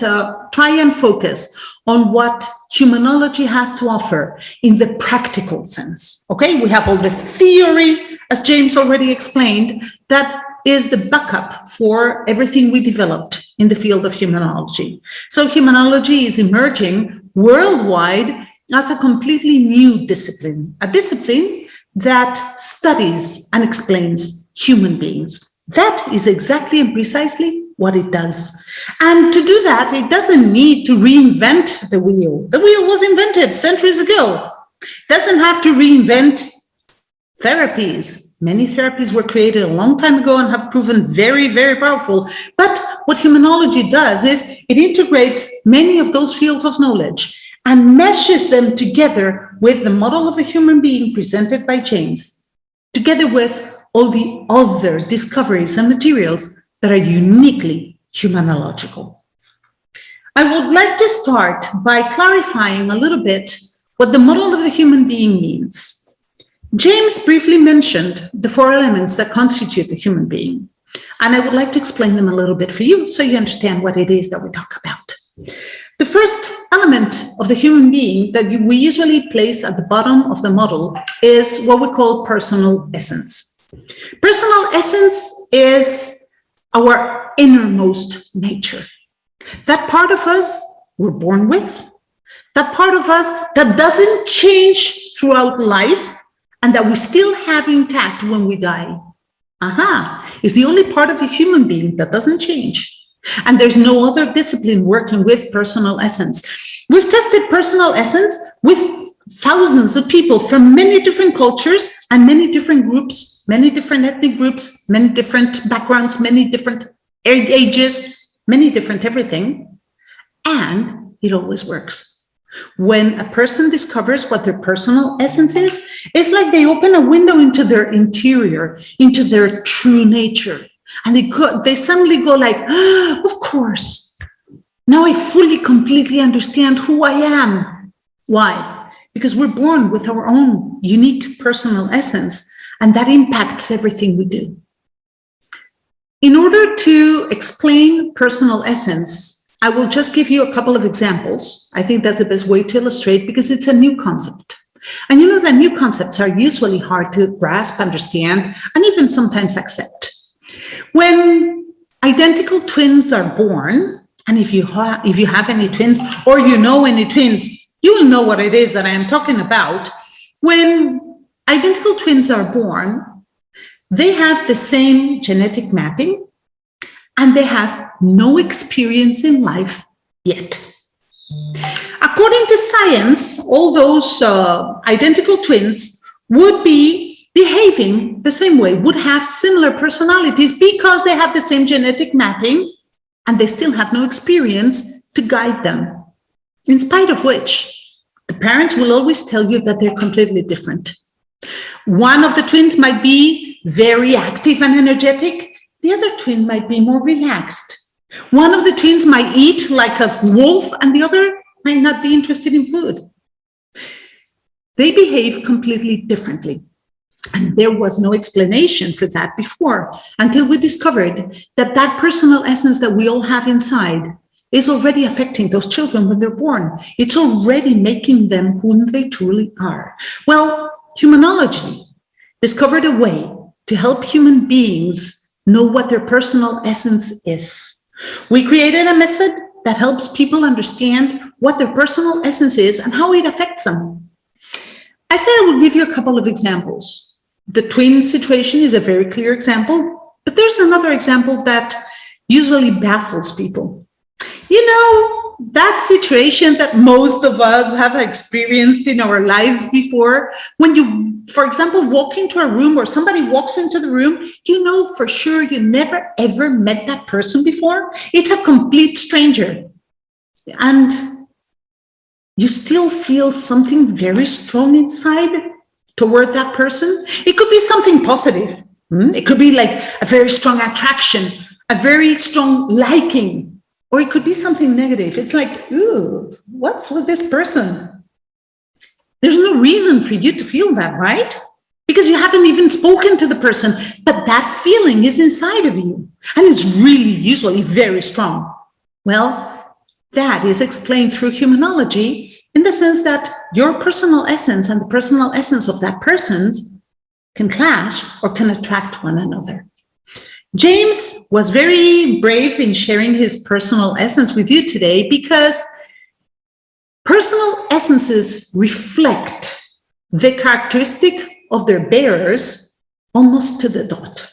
Speaker 2: try and focus on what humanology has to offer in the practical sense. Okay, we have all the theory, as James already explained, that is the backup for everything we developed in the field of humanology. So humanology is emerging worldwide as a completely new discipline, a discipline that studies and explains human beings. That is exactly and precisely what it does. And to do that, it doesn't need to reinvent the wheel. The wheel was invented centuries ago. It doesn't have to reinvent therapies. Many therapies were created a long time ago and have proven very, very powerful. But what humanology does is it integrates many of those fields of knowledge and meshes them together with the model of the human being presented by James, together with all the other discoveries and materials that are uniquely humanological. I would like to start by clarifying a little bit what the model of the human being means. James briefly mentioned the 4 elements that constitute the human being, and I would like to explain them a little bit for you so you understand what it is that we talk about. The first element of the human being that we usually place at the bottom of the model is what we call personal essence. Personal essence is our innermost nature. That part of us we're born with, that part of us that doesn't change throughout life and that we still have intact when we die. Is the only part of the human being that doesn't change. And there's no other discipline working with personal essence. We've tested personal essence with thousands of people from many different cultures and many different groups, many different ethnic groups, many different backgrounds, many different ages, many different everything. And it always works. When a person discovers what their personal essence is, it's like they open a window into their interior, into their true nature. And they suddenly go like, of course, now I fully, completely understand who I am. Why? Because we're born with our own unique personal essence, and that impacts everything we do. In order to explain personal essence, I will just give you a couple of examples. I think that's the best way to illustrate because it's a new concept. And you know that new concepts are usually hard to grasp, understand, and even sometimes accept. When identical twins are born, and if you have any twins or you know any twins, you will know what it is that I am talking about. When identical twins are born, they have the same genetic mapping and they have no experience in life yet. According to science, all those identical twins would be behaving the same way, would have similar personalities because they have the same genetic mapping and they still have no experience to guide them. In spite of which, the parents will always tell you that they're completely different. One of the twins might be very active and energetic. The other twin might be more relaxed. One of the twins might eat like a wolf and the other might not be interested in food. They behave completely differently. And there was no explanation for that before, until we discovered that that personal essence that we all have inside is already affecting those children when they're born. It's already making them whom they truly are. Well, humanology discovered a way to help human beings know what their personal essence is. We created a method that helps people understand what their personal essence is and how it affects them. I said I will give you a couple of examples. The twin situation is a very clear example, but there's another example that usually baffles people. You know, that situation that most of us have experienced in our lives before, when you, for example, walk into a room or somebody walks into the room, you know for sure you never ever met that person before. It's a complete stranger. And you still feel something very strong inside toward that person. It could be something positive. It could be like a very strong attraction, a very strong liking, or it could be something negative. It's like, ooh, what's with this person? There's no reason for you to feel that, right? Because you haven't even spoken to the person, but that feeling is inside of you and is really usually very strong. Well, that is explained through humanology in the sense that your personal essence and the personal essence of that person can clash or can attract one another. James was very brave in sharing his personal essence with you today because personal essences reflect the characteristic of their bearers almost to the dot.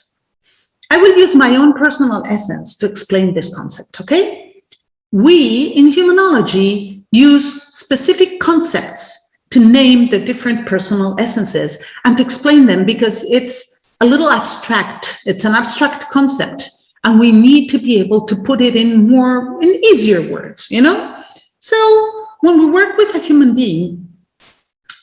Speaker 2: I will use my own personal essence to explain this concept, okay? We in humanology use specific concepts to name the different personal essences and to explain them because it's a little abstract. It's an abstract concept, and we need to be able to put it in easier words, you know? So when we work with a human being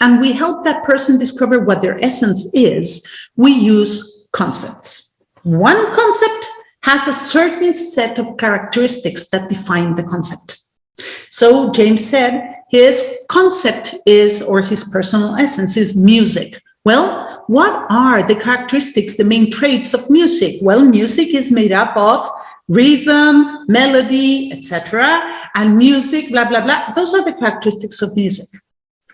Speaker 2: and we help that person discover what their essence is, we use concepts. One concept has a certain set of characteristics that define the concept. So James said his concept is, or his personal essence is music. Well, what are the characteristics, the main traits of music? Well, music is made up of rhythm, melody, etc. And music, blah, blah, blah. Those are the characteristics of music.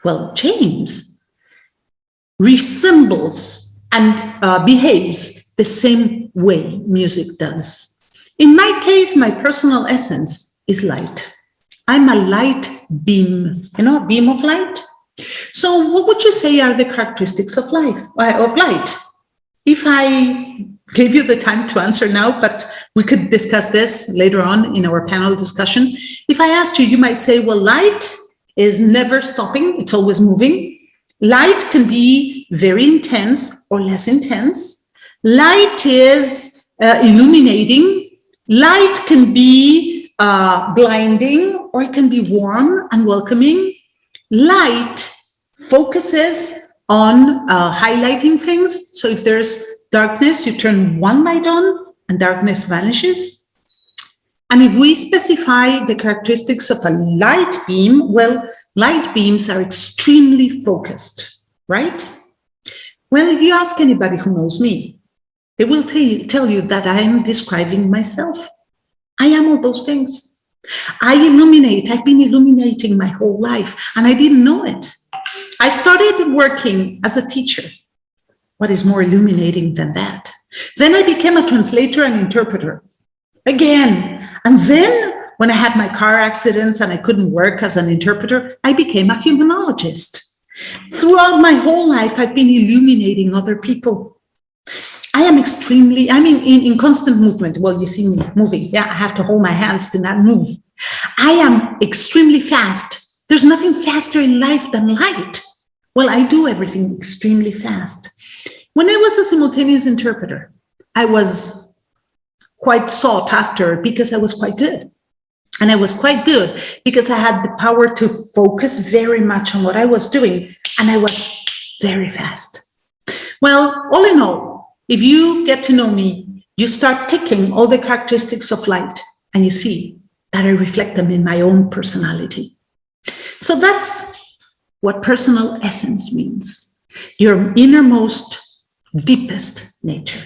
Speaker 2: Well, James resembles and behaves the same way music does. In my case, my personal essence is light. I'm a light beam, you know, a beam of light. So what would you say are the characteristics of light? If I gave you the time to answer now, but we could discuss this later on in our panel discussion. If I asked you, you might say, well, light is never stopping. It's always moving. Light can be very intense or less intense. Light is illuminating. Light can be blinding, or it can be warm and welcoming. Light focuses on highlighting things. So if there's darkness, you turn one light on and darkness vanishes. And if we specify the characteristics of a light beam, well, light beams are extremely focused, right? Well, if you ask anybody who knows me, they will tell you that I am describing myself. I am all those things. I illuminate. I've been illuminating my whole life, and I didn't know it. I started working as a teacher. What is more illuminating than that? Then I became a translator and interpreter again. And then when I had my car accidents and I couldn't work as an interpreter, I became a humanologist. Throughout my whole life, I've been illuminating other people. I am in constant movement. Well, you see me moving. Yeah, I have to hold my hands to not move. I am extremely fast. There's nothing faster in life than light. Well, I do everything extremely fast. When I was a simultaneous interpreter, I was quite sought after because I was quite good. And I was quite good because I had the power to focus very much on what I was doing. And I was very fast. Well, all in all, if you get to know me, you start ticking all the characteristics of light, and you see that I reflect them in my own personality. So that's what personal essence means, your innermost, deepest nature.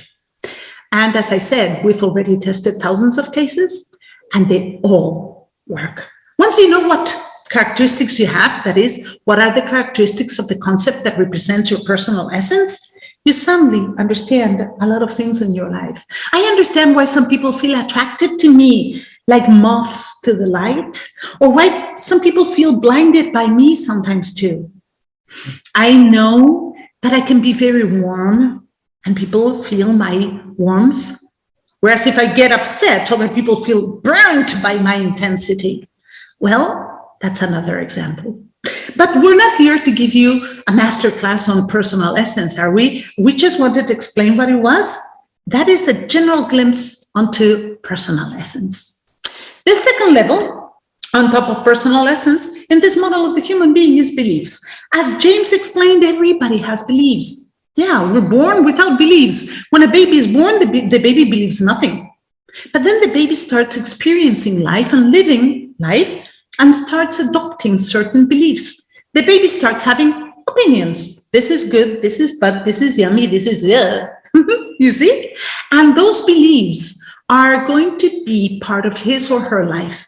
Speaker 2: And as I said, we've already tested thousands of cases, and they all work. Once you know what characteristics you have, that is, what are the characteristics of the concept that represents your personal essence, you suddenly understand a lot of things in your life. I understand why some people feel attracted to me like moths to the light, or why some people feel blinded by me sometimes too. I know that I can be very warm and people feel my warmth, whereas if I get upset, other people feel burnt by my intensity. Well, that's another example. But we're not here to give you a masterclass on personal essence, are we? We just wanted to explain what it was. That is a general glimpse onto personal essence. The second level, on top of personal essence, in this model of the human being is beliefs. As James explained, everybody has beliefs. Yeah, we're born without beliefs. When a baby is born, the baby believes nothing. But then the baby starts experiencing life and living life and starts adopting certain beliefs. The baby starts having opinions. This is good, this is bad, this is yummy, this is you see? And those beliefs are going to be part of his or her life.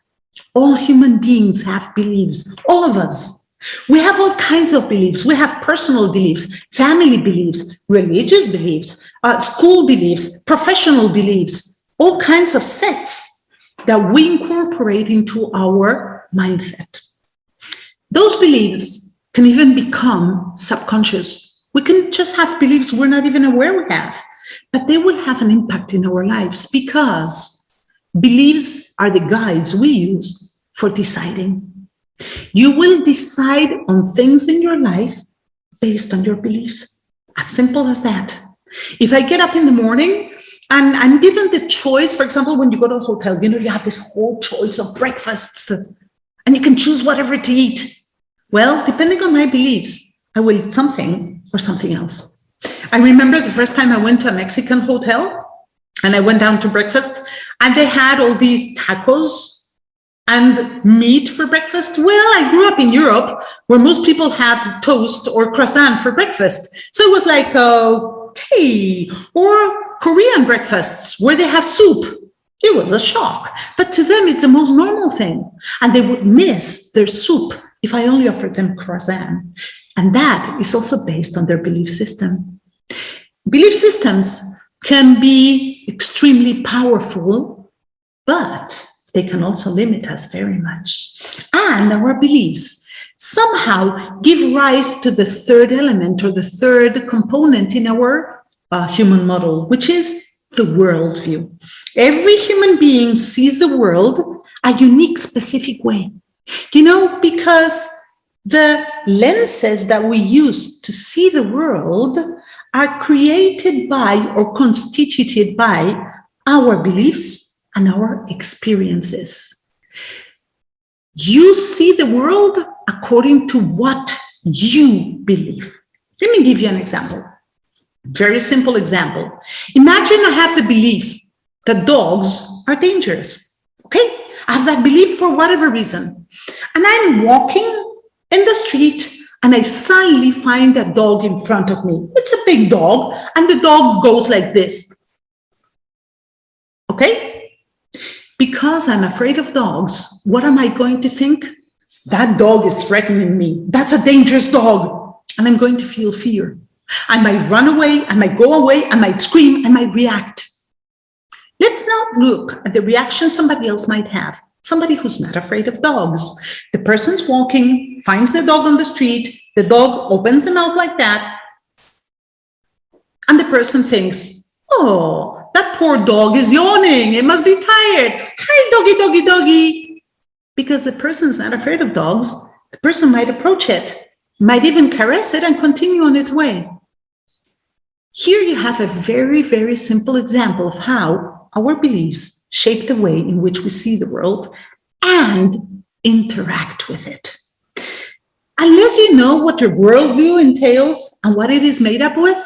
Speaker 2: All human beings have beliefs, all of us. We have all kinds of beliefs. We have personal beliefs, family beliefs, religious beliefs, school beliefs, professional beliefs, all kinds of sets that we incorporate into our mindset. Those beliefs can even become subconscious. We can just have beliefs we're not even aware we have, but they will have an impact in our lives because beliefs are the guides we use for deciding. You will decide on things in your life based on your beliefs. As simple as that. If I get up in the morning and I'm given the choice, for example, when you go to a hotel, you have this whole choice of breakfasts and you can choose whatever to eat. Well, depending on my beliefs, I will eat something or something else. I remember the first time I went to a Mexican hotel and I went down to breakfast and they had all these tacos and meat for breakfast. Well, I grew up in Europe where most people have toast or croissant for breakfast. So it was like, okay, or Korean breakfasts where they have soup. It was a shock, but to them, it's the most normal thing. And they would miss their soup if I only offered them croissant. And that is also based on their belief system. Belief systems can be extremely powerful, but they can also limit us very much. And our beliefs somehow give rise to the third element or the third component in our human model, which is the worldview. Every human being sees the world a unique, specific way. Because the lenses that we use to see the world are created by or constituted by our beliefs and our experiences. You see the world according to what you believe. Let me give you an example. Very simple example. Imagine I have the belief that dogs are dangerous. Okay? I have that belief for whatever reason. And I'm walking in the street and I suddenly find a dog in front of me. It's a big dog and the dog goes like this. Okay? Because I'm afraid of dogs, what am I going to think? That dog is threatening me. That's a dangerous dog. And I'm going to feel fear. I might run away, I might go away, I might scream, I might react. Let's now look at the reaction somebody else might have. Somebody who's not afraid of dogs. The person's walking, finds the dog on the street, the dog opens the mouth like that, and the person thinks, oh, that poor dog is yawning, it must be tired. Hi, doggy, doggy, doggy. Because the person's not afraid of dogs, the person might approach it, might even caress it and continue on its way. Here you have a very, very simple example of how our beliefs shape the way in which we see the world and interact with it. Unless you know what your worldview entails and what it is made up with,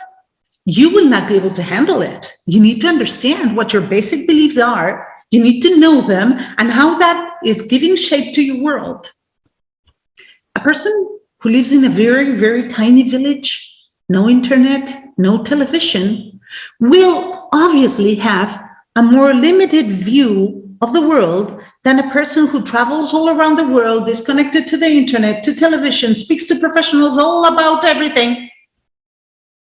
Speaker 2: you will not be able to handle it. You need to understand what your basic beliefs are. You need to know them and how that is giving shape to your world. A person who lives in a very, very tiny village, no internet, no television, will obviously have a more limited view of the world than a person who travels all around the world, is connected to the internet, to television, speaks to professionals all about everything.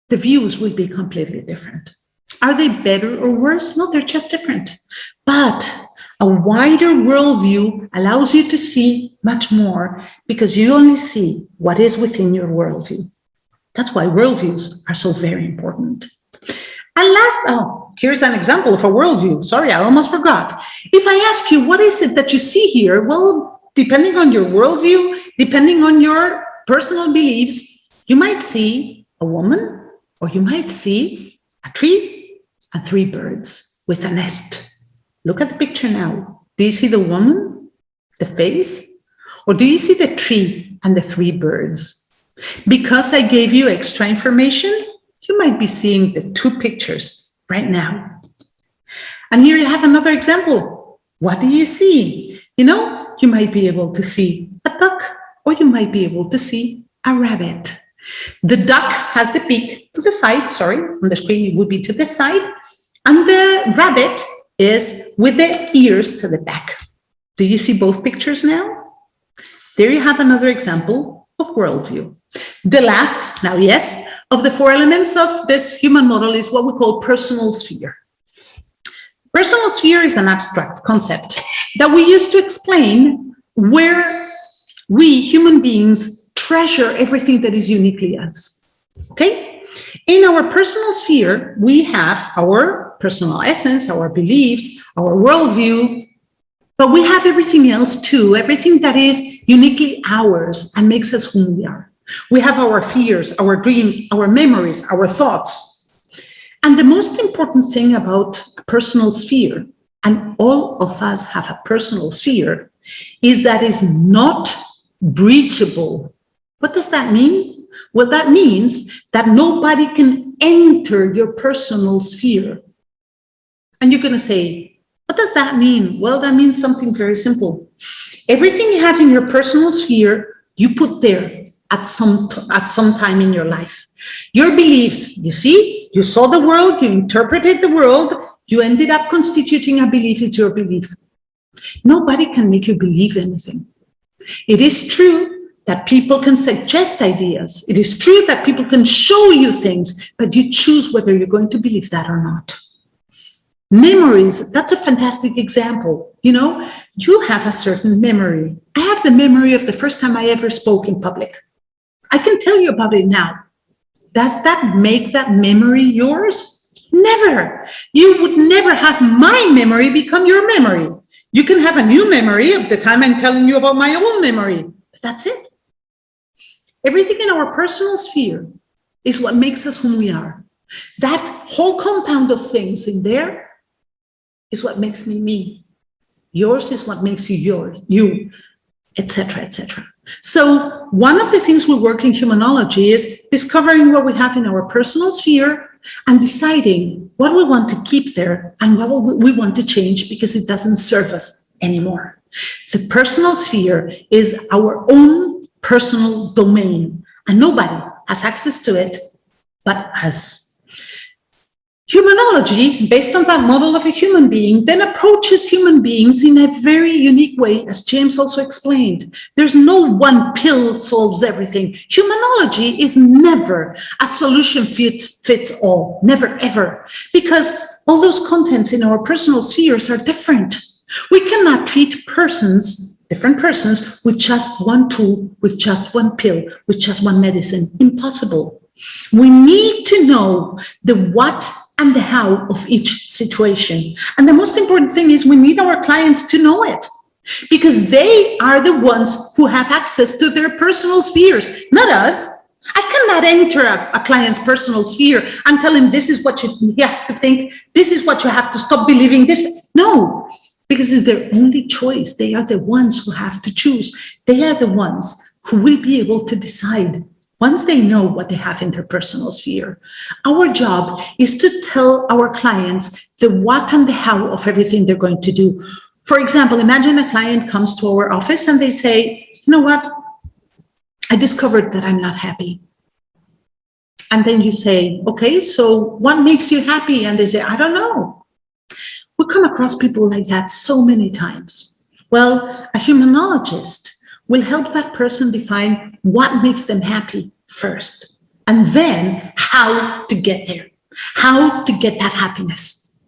Speaker 2: The views will be completely different. Are they better or worse? No, they're just different. But a wider worldview allows you to see much more because you only see what is within your worldview. That's why worldviews are so very important. And here's an example of a worldview. Sorry, I almost forgot. If I ask you, what is it that you see here? Well, depending on your worldview, depending on your personal beliefs, you might see a woman or you might see a tree and three birds with a nest. Look at the picture now. Do you see the woman, the face, or do you see the tree and the three birds? Because I gave you extra information, you might be seeing the two pictures right now. And here you have another example. What do you see? You might be able to see a duck, or you might be able to see a rabbit. The duck has the beak to the side, sorry, on the screen it would be to the side, and the rabbit is with the ears to the back. Do you see both pictures now? There you have another example of worldview. The last, now yes, of the 4 elements of this human model is what we call personal sphere. Personal sphere is an abstract concept that we use to explain where we human beings treasure everything that is uniquely us. Okay? In our personal sphere, we have our personal essence, our beliefs, our worldview, but we have everything else too, everything that is uniquely ours and makes us who we are. We have our fears, our dreams, our memories, our thoughts. And the most important thing about a personal sphere, and all of us have a personal sphere, is that it's not breachable. What does that mean? Well, that means that nobody can enter your personal sphere. And you're going to say, what does that mean? Well, that means something very simple. Everything you have in your personal sphere, you put there at some time in your life. Your beliefs, you see, you saw the world, you interpreted the world, you ended up constituting a belief. It's your belief. Nobody can make you believe anything. It is true that people can suggest ideas. It is true that people can show you things, but you choose whether you're going to believe that or not. Memories, that's a fantastic example. You know, you have a certain memory. I have the memory of the first time I ever spoke in public. I can tell you about it now. Does that make that memory yours? Never. You would never have my memory become your memory. You can have a new memory of the time I'm telling you about my old memory, but that's it. Everything in our personal sphere is what makes us who we are. That whole compound of things in there is what makes me me. Yours is what makes you you, etc., etc. So one of the things we work in humanology is discovering what we have in our personal sphere and deciding what we want to keep there and what we want to change because it doesn't serve us anymore. The personal sphere is our own personal domain, and nobody has access to it but us. Humanology, based on that model of a human being, then approaches human beings in a very unique way, as James also explained. There's no one pill solves everything. Humanology is never a solution fits all, never ever, because all those contents in our personal spheres are different. We cannot treat different persons, with just one tool, with just one pill, with just one medicine. Impossible. We need to know the what and the how of each situation. And the most important thing is we need our clients to know it, because they are the ones who have access to their personal spheres, not us. I cannot enter a client's personal sphere and tell him this is what you have to think, this is what you have to stop believing, this. No, because it's their only choice. They are the ones who have to choose. They are the ones who will be able to decide once they know what they have in their personal sphere. Our job is to tell our clients the what and the how of everything they're going to do. For example, imagine a client comes to our office and they say, you know what? I discovered that I'm not happy. And then you say, okay, so what makes you happy? And they say, I don't know. We come across people like that so many times. Well, a humanologist will help that person define what makes them happy first, and then how to get there, how to get that happiness.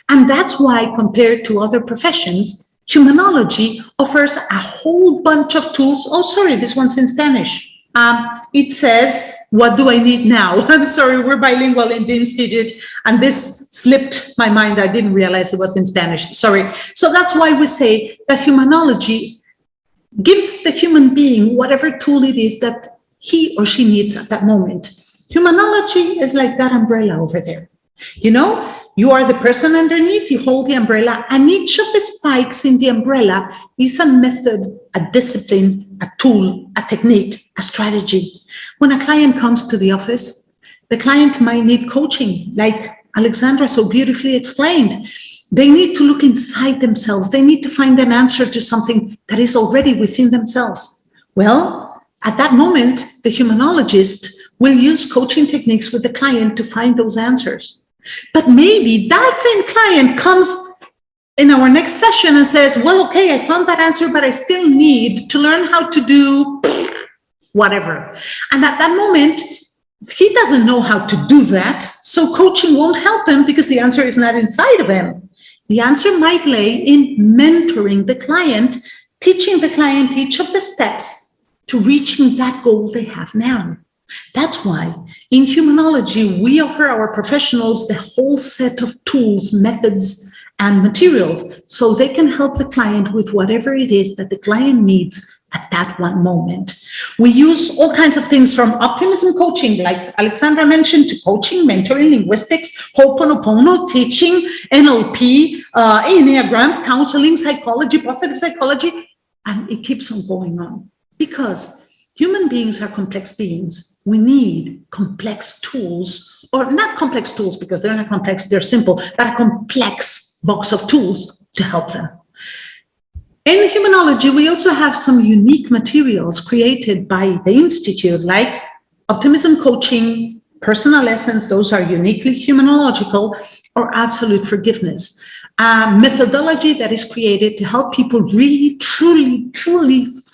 Speaker 2: And that's why, compared to other professions, humanology offers a whole bunch of tools. Oh, sorry, this one's in Spanish. It says, what do I need now? I'm sorry, we're bilingual in the Institute, and this slipped my mind. I didn't realize it was in Spanish, sorry. So that's why we say that humanology gives the human being whatever tool it is that he or she needs at that moment. Humanology is like that umbrella over there. You know, you are the person underneath, you hold the umbrella, and each of the spikes in the umbrella is a method, a discipline, a tool, a technique, a strategy. When a client comes to the office, the client might need coaching, like Alexandra so beautifully explained. They need to look inside themselves. They need to find an answer to something that is already within themselves. Well, at that moment, the humanologist will use coaching techniques with the client to find those answers. But maybe that same client comes in our next session and says, well, okay, I found that answer, but I still need to learn how to do whatever. And at that moment, he doesn't know how to do that. So coaching won't help him because the answer is not inside of him. The answer might lay in mentoring the client, teaching the client each of the steps to reaching that goal they have now. That's why in humanology, we offer our professionals the whole set of tools, methods, and materials so they can help the client with whatever it is that the client needs at that one moment. We use all kinds of things from optimism coaching, like Alexandra mentioned, to coaching, mentoring, linguistics, Ho'oponopono, teaching, NLP, Enneagrams, counseling, psychology, positive psychology, and it keeps on going on. Because human beings are complex beings. We need complex tools, or not complex tools because they're not complex, they're simple, but a complex box of tools to help them. In humanology, we also have some unique materials created by the Institute, like optimism coaching, personal essence, those are uniquely humanological, or absolute forgiveness. A methodology that is created to help people really, truly,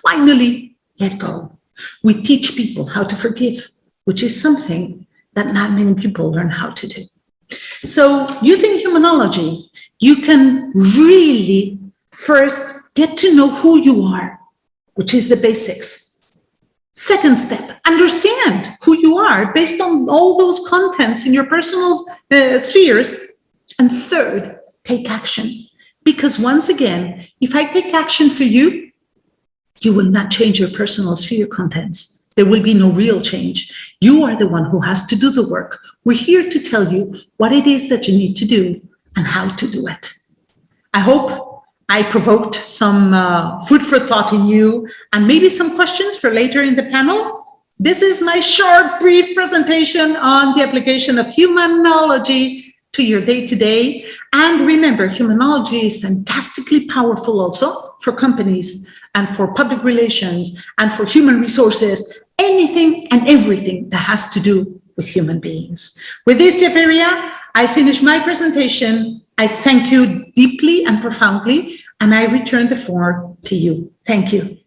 Speaker 2: finally let go. We teach people how to forgive, which is something that not many people learn how to do. So using humanology, you can really first get to know who you are, which is the basics. Second step, understand who you are based on all those contents in your personal spheres. And third, take action. Because once again, if I take action for you, you will not change your personal sphere contents. There will be no real change. You are the one who has to do the work. We're here to tell you what it is that you need to do and how to do it. I hope I provoked some food for thought in you and maybe some questions for later in the panel. This is my short, brief presentation on the application of humanology to your day-to-day. And remember, humanology is fantastically powerful also for companies and for public relations and for human resources, anything and everything that has to do with human beings. With this, Javeria, I finish my presentation. I thank you deeply and profoundly, and I return the floor to you. Thank you.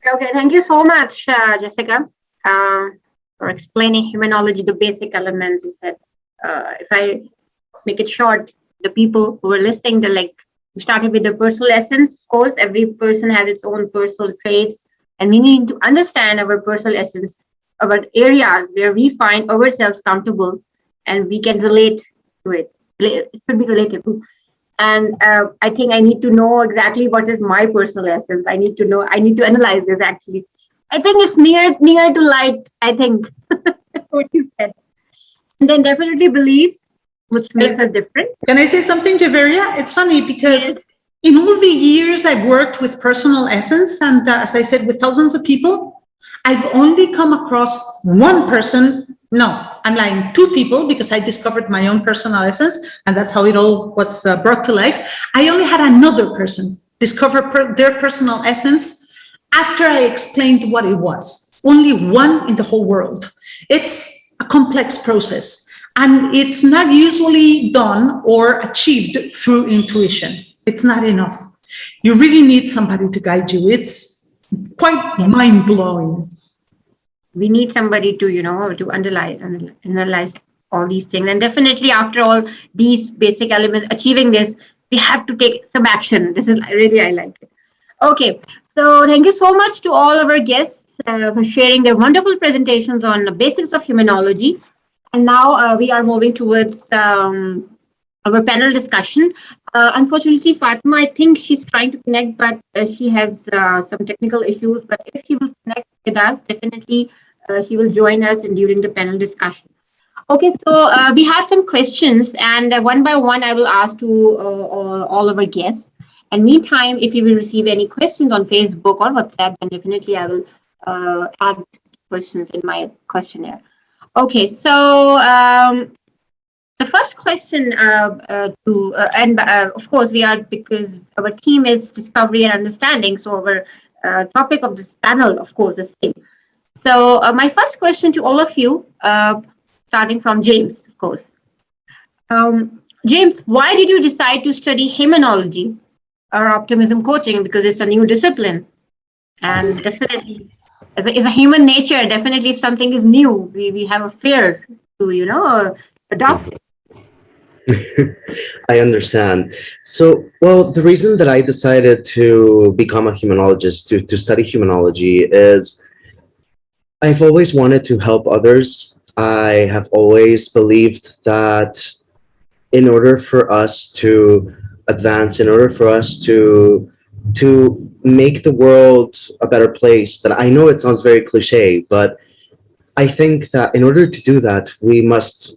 Speaker 1: Okay, thank you so much, Jessica, for explaining humanology, the basic elements. You said, if I make it short, the people who are listening, they're like, we started with the personal essence. Of course, every person has its own personal traits, and we need to understand our personal essence, our areas where we find ourselves comfortable and we can relate to it. It should be relatable. And I think I need to know exactly what is my personal essence. I need to analyze this actually. I think it's near to light, I think, what you said. And then definitely beliefs, which makes us different.
Speaker 2: Can I say something, Javeria? It's funny because in all the years I've worked with personal essence, and as I said, with thousands of people, I've only come across one person. No, I'm lying, two people, because I discovered my own personal essence, and that's how it all was brought to life. I only had another person discover their personal essence after I explained what it was. Only one in the whole world. It's a complex process, and it's not usually done or achieved through intuition. It's not enough. You really need somebody to guide you. It's quite mind-blowing.
Speaker 1: We need somebody to, to analyze all these things. And definitely after all these basic elements, achieving this, we have to take some action. This is really, I like it. Okay, so thank you so much to all of our guests for sharing their wonderful presentations on the basics of humanology. And now we are moving towards our panel discussion. Unfortunately, Fatima, I think she's trying to connect, but she has some technical issues. But if she will connect with us, definitely she will join us during the panel discussion. Okay, so we have some questions, and one by one, I will ask to all of our guests. And meantime, if you will receive any questions on Facebook or WhatsApp, then definitely I will add questions in my questionnaire. Okay, so the first question of course we are, because our theme is discovery and understanding, so our topic of this panel, of course, is same. So my first question to all of you, starting from James, of course. James, why did you decide to study hymnology or optimism coaching? Because it's a new discipline, and definitely, as a human nature, definitely, if something is new, we have a fear to adopt it.
Speaker 3: I understand. So, well, the reason that I decided to become a humanologist, to study humanology, is I've always wanted to help others. I have always believed that in order for us to advance, in order for us to make the world a better place, that I know it sounds very cliche, but I think that in order to do that, we must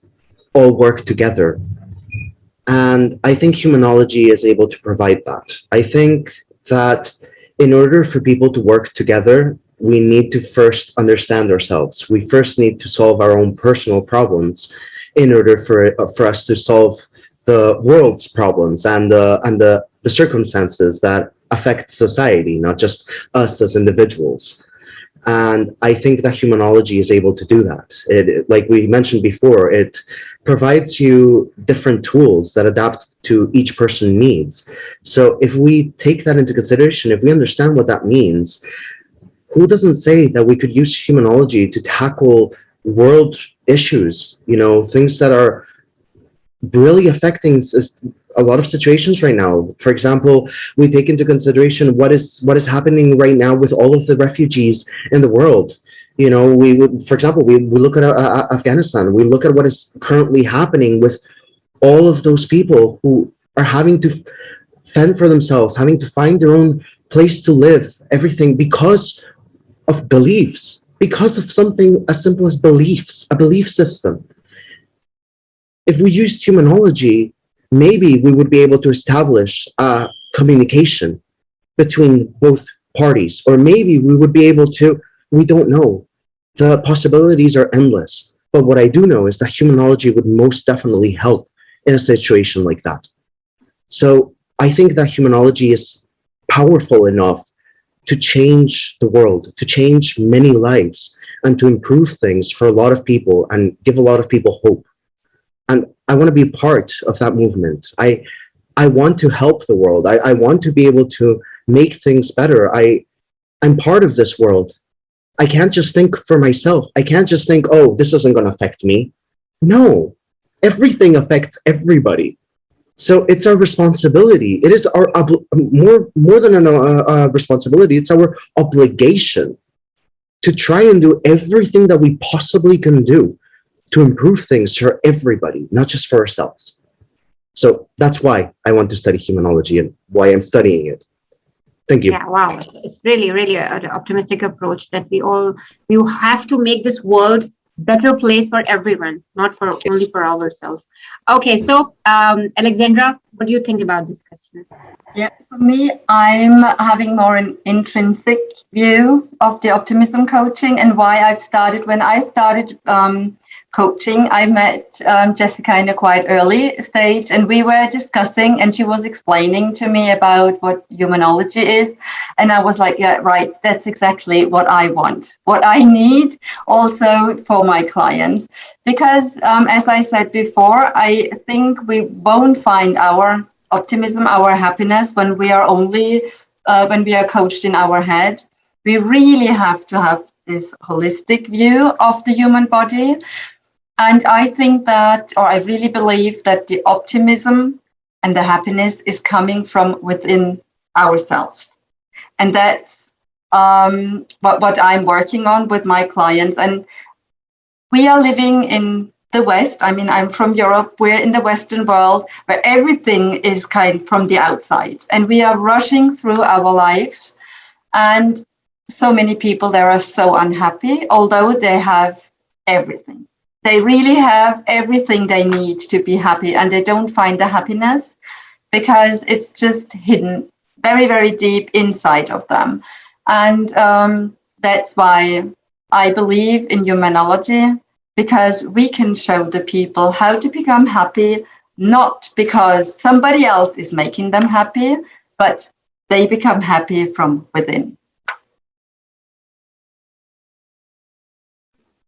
Speaker 3: all work together. And I think humanology is able to provide that. I think that in order for people to work together, we need to first understand ourselves. We first need to solve our own personal problems in order for us to solve the world's problems and the circumstances that affect society, not just us as individuals. And I think that humanology is able to do that. Like we mentioned before, it provides you different tools that adapt to each person's needs. So if we take that into consideration, if we understand what that means, who doesn't say that we could use humanology to tackle world issues, things that are really affecting a lot of situations right now. For example, we take into consideration what is happening right now with all of the refugees in the world. We would, for example, we look at Afghanistan. We look at what is currently happening with all of those people who are having to fend for themselves, having to find their own place to live, everything because of beliefs, because of something as simple as beliefs, a belief system. If we used humanology, maybe we would be able to establish communication between both parties, or maybe we would be able to, we don't know. The possibilities are endless. But what I do know is that humanology would most definitely help in a situation like that. So I think that humanology is powerful enough to change the world, to change many lives, and to improve things for a lot of people and give a lot of people hope. And I want to be part of that movement. I want to help the world. I want to be able to make things better. I'm part of this world. I can't just think for myself. I can't just think, oh, this isn't going to affect me. No, everything affects everybody. So it's our responsibility. It is our more than a responsibility. It's our obligation to try and do everything that we possibly can do to improve things for everybody, not just for ourselves. So that's why I want to study humanology and why I'm studying it. Thank you.
Speaker 1: Yeah, wow. It's really, really an optimistic approach that we have to make this world better place for everyone, not for only for ourselves. Okay, so Alexandra, what do you think about this question?
Speaker 4: Yeah, for me, I'm having more an intrinsic view of the optimism coaching and why I've started. When I started coaching, I met Jessica in a quite early stage, and we were discussing, and she was explaining to me about what humanology is. And I was like, yeah, right, that's exactly what I want, what I need also for my clients. Because as I said before, I think we won't find our optimism, our happiness when we are only when we are coached in our head. We really have to have this holistic view of the human body. And I think that, or I really believe that the optimism and the happiness is coming from within ourselves. And that's what I'm working on with my clients. And we are living in the West. I mean, I'm from Europe. We're in the Western world where everything is kind from the outside. And we are rushing through our lives. And so many people there are so unhappy, although they have everything. They really have everything they need to be happy, and they don't find the happiness because it's just hidden very, very deep inside of them. And that's why I believe in humanology, because we can show the people how to become happy, not because somebody else is making them happy, but they become happy from within.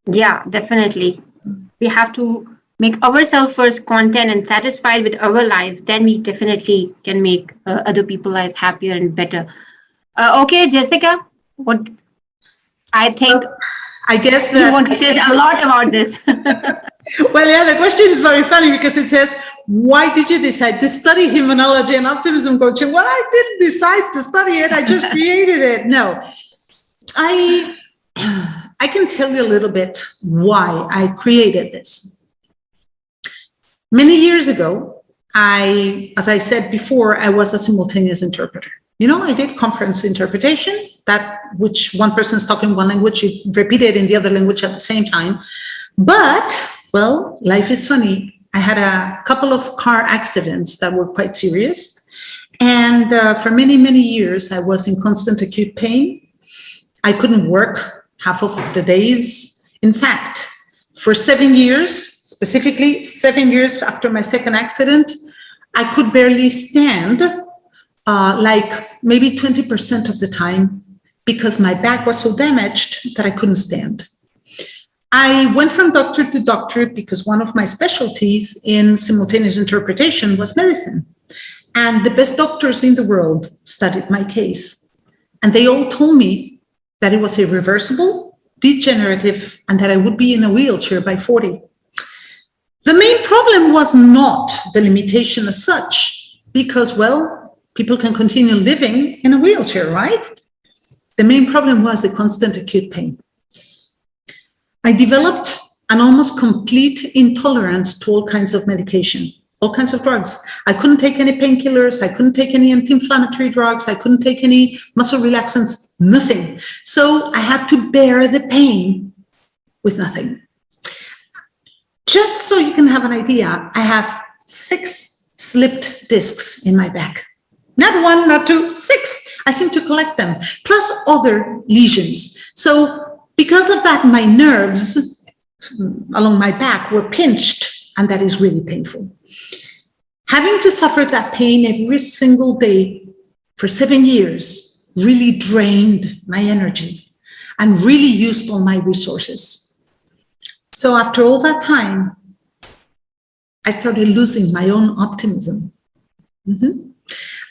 Speaker 1: Yeah, definitely. We have to make ourselves first content and satisfied with our lives. Then we definitely can make other people's lives happier and better. Okay, Jessica, what I think
Speaker 2: Well, I guess
Speaker 1: you
Speaker 2: that,
Speaker 1: want to say a lot about this.
Speaker 2: well, yeah, the question is very funny because it says, why did you decide to study humanology and optimism coaching? Well, I didn't decide to study it. I just created it. No, I can tell you a little bit why I created this. Many years ago, as I said before, I was a simultaneous interpreter. You know, I did conference interpretation, that which one person's talking one language, you repeat it in the other language at the same time. But, well, life is funny. I had a couple of car accidents that were quite serious. And for many, many years, I was in constant acute pain. I couldn't work half of the days. In fact, for 7 years, specifically 7 years after my second accident, I could barely stand, like maybe 20% of the time, because my back was so damaged that I couldn't stand. I went from doctor to doctor because one of my specialties in simultaneous interpretation was medicine. And the best doctors in the world studied my case. And they all told me that it was irreversible, degenerative, and that I would be in a wheelchair by 40. The main problem was not the limitation as such, because, well, people can continue living in a wheelchair, right? The main problem was the constant acute pain. I developed an almost complete intolerance to all kinds of medication, all kinds of drugs. I couldn't take any painkillers. I couldn't take any anti-inflammatory drugs. I couldn't take any muscle relaxants, nothing. So I had to bear the pain with nothing. Just so you can have an idea, I have 6 slipped discs in my back. Not 1, not 2, 6. I seem to collect them, plus other lesions. So because of that, my nerves along my back were pinched, and that is really painful. Having to suffer that pain every single day for 7 years really drained my energy and really used all my resources. So after all that time, I started losing my own optimism.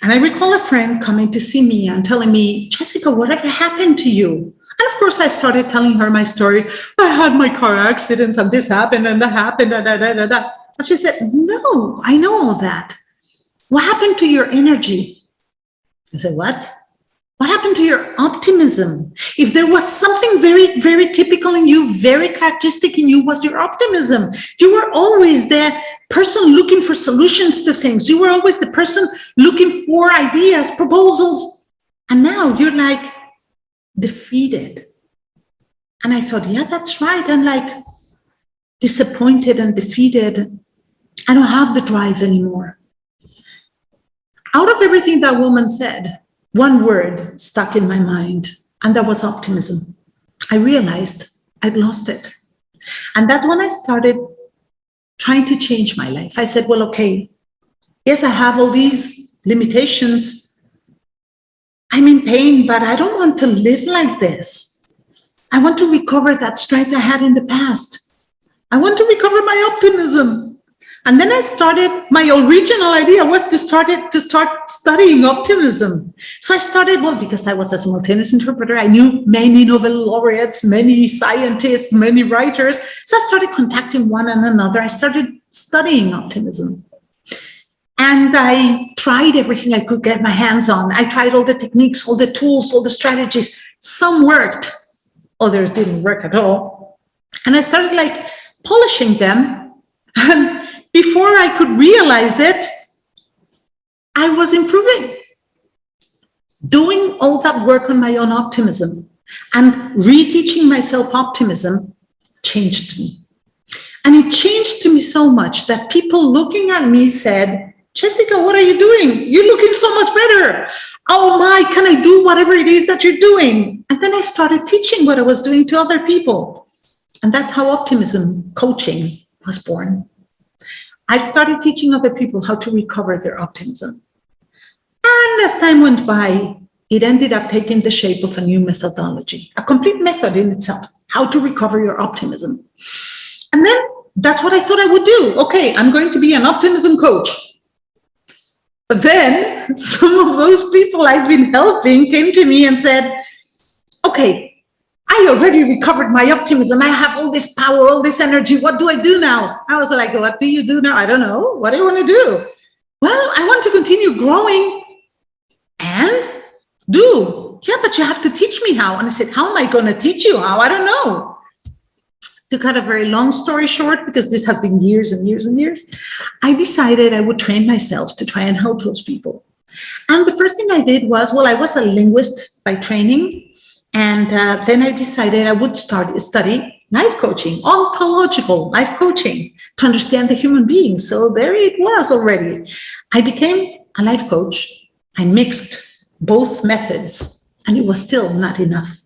Speaker 2: And I recall a friend coming to see me and telling me, Jessica, whatever happened to you? And of course, I started telling her my story. I had my car accidents and this happened and that happened. And she said, no, I know all that. What happened to your energy? I said, what? What happened to your optimism? If there was something very, very typical in you, very characteristic in you, was your optimism. You were always the person looking for solutions to things. You were always the person looking for ideas, proposals. And now you're like defeated. And I thought, yeah, that's right. I'm like disappointed and defeated. I don't have the drive anymore. Out of everything that woman said, one word stuck in my mind, and that was optimism. I realized I'd lost it. And that's when I started trying to change my life. I said, well, okay, yes, I have all these limitations. I'm in pain, but I don't want to live like this. I want to recover that strength I had in the past. I want to recover my optimism. And then I started, my original idea was to start studying optimism. So I started, well, because I was a simultaneous interpreter, I knew many Nobel laureates, many scientists, many writers. So I started contacting one and another. I started studying optimism. And I tried everything I could get my hands on. I tried all the techniques, all the tools, all the strategies. Some worked, others didn't work at all. And I started like polishing them. And before I could realize it, I was improving. Doing all that work on my own optimism and reteaching myself optimism changed me. And it changed to me so much that people looking at me said, Jessica, what are you doing? You're looking so much better. Oh my, can I do whatever it is that you're doing? And then I started teaching what I was doing to other people. And that's how Optimism Coaching was born. I started teaching other people how to recover their optimism. And as time went by, it ended up taking the shape of a new methodology, a complete method in itself, how to recover your optimism. And then that's what I thought I would do. Okay, I'm going to be an optimism coach. But then some of those people I've been helping came to me and said, okay, I already recovered my optimism. I have all this power, all this energy. What do I do now? I was like, what do you do now? I don't know. What do you want to do? Well, I want to continue growing and do. Yeah, but you have to teach me how. And I said, how am I going to teach you how? I don't know. To cut a very long story short, because this has been years and years and years, I decided I would train myself to try and help those people. And the first thing I did was, well, I was a linguist by training. And then I decided I would study life coaching, ontological life coaching, to understand the human being. So there it was already. I became a life coach. I mixed both methods, and it was still not enough.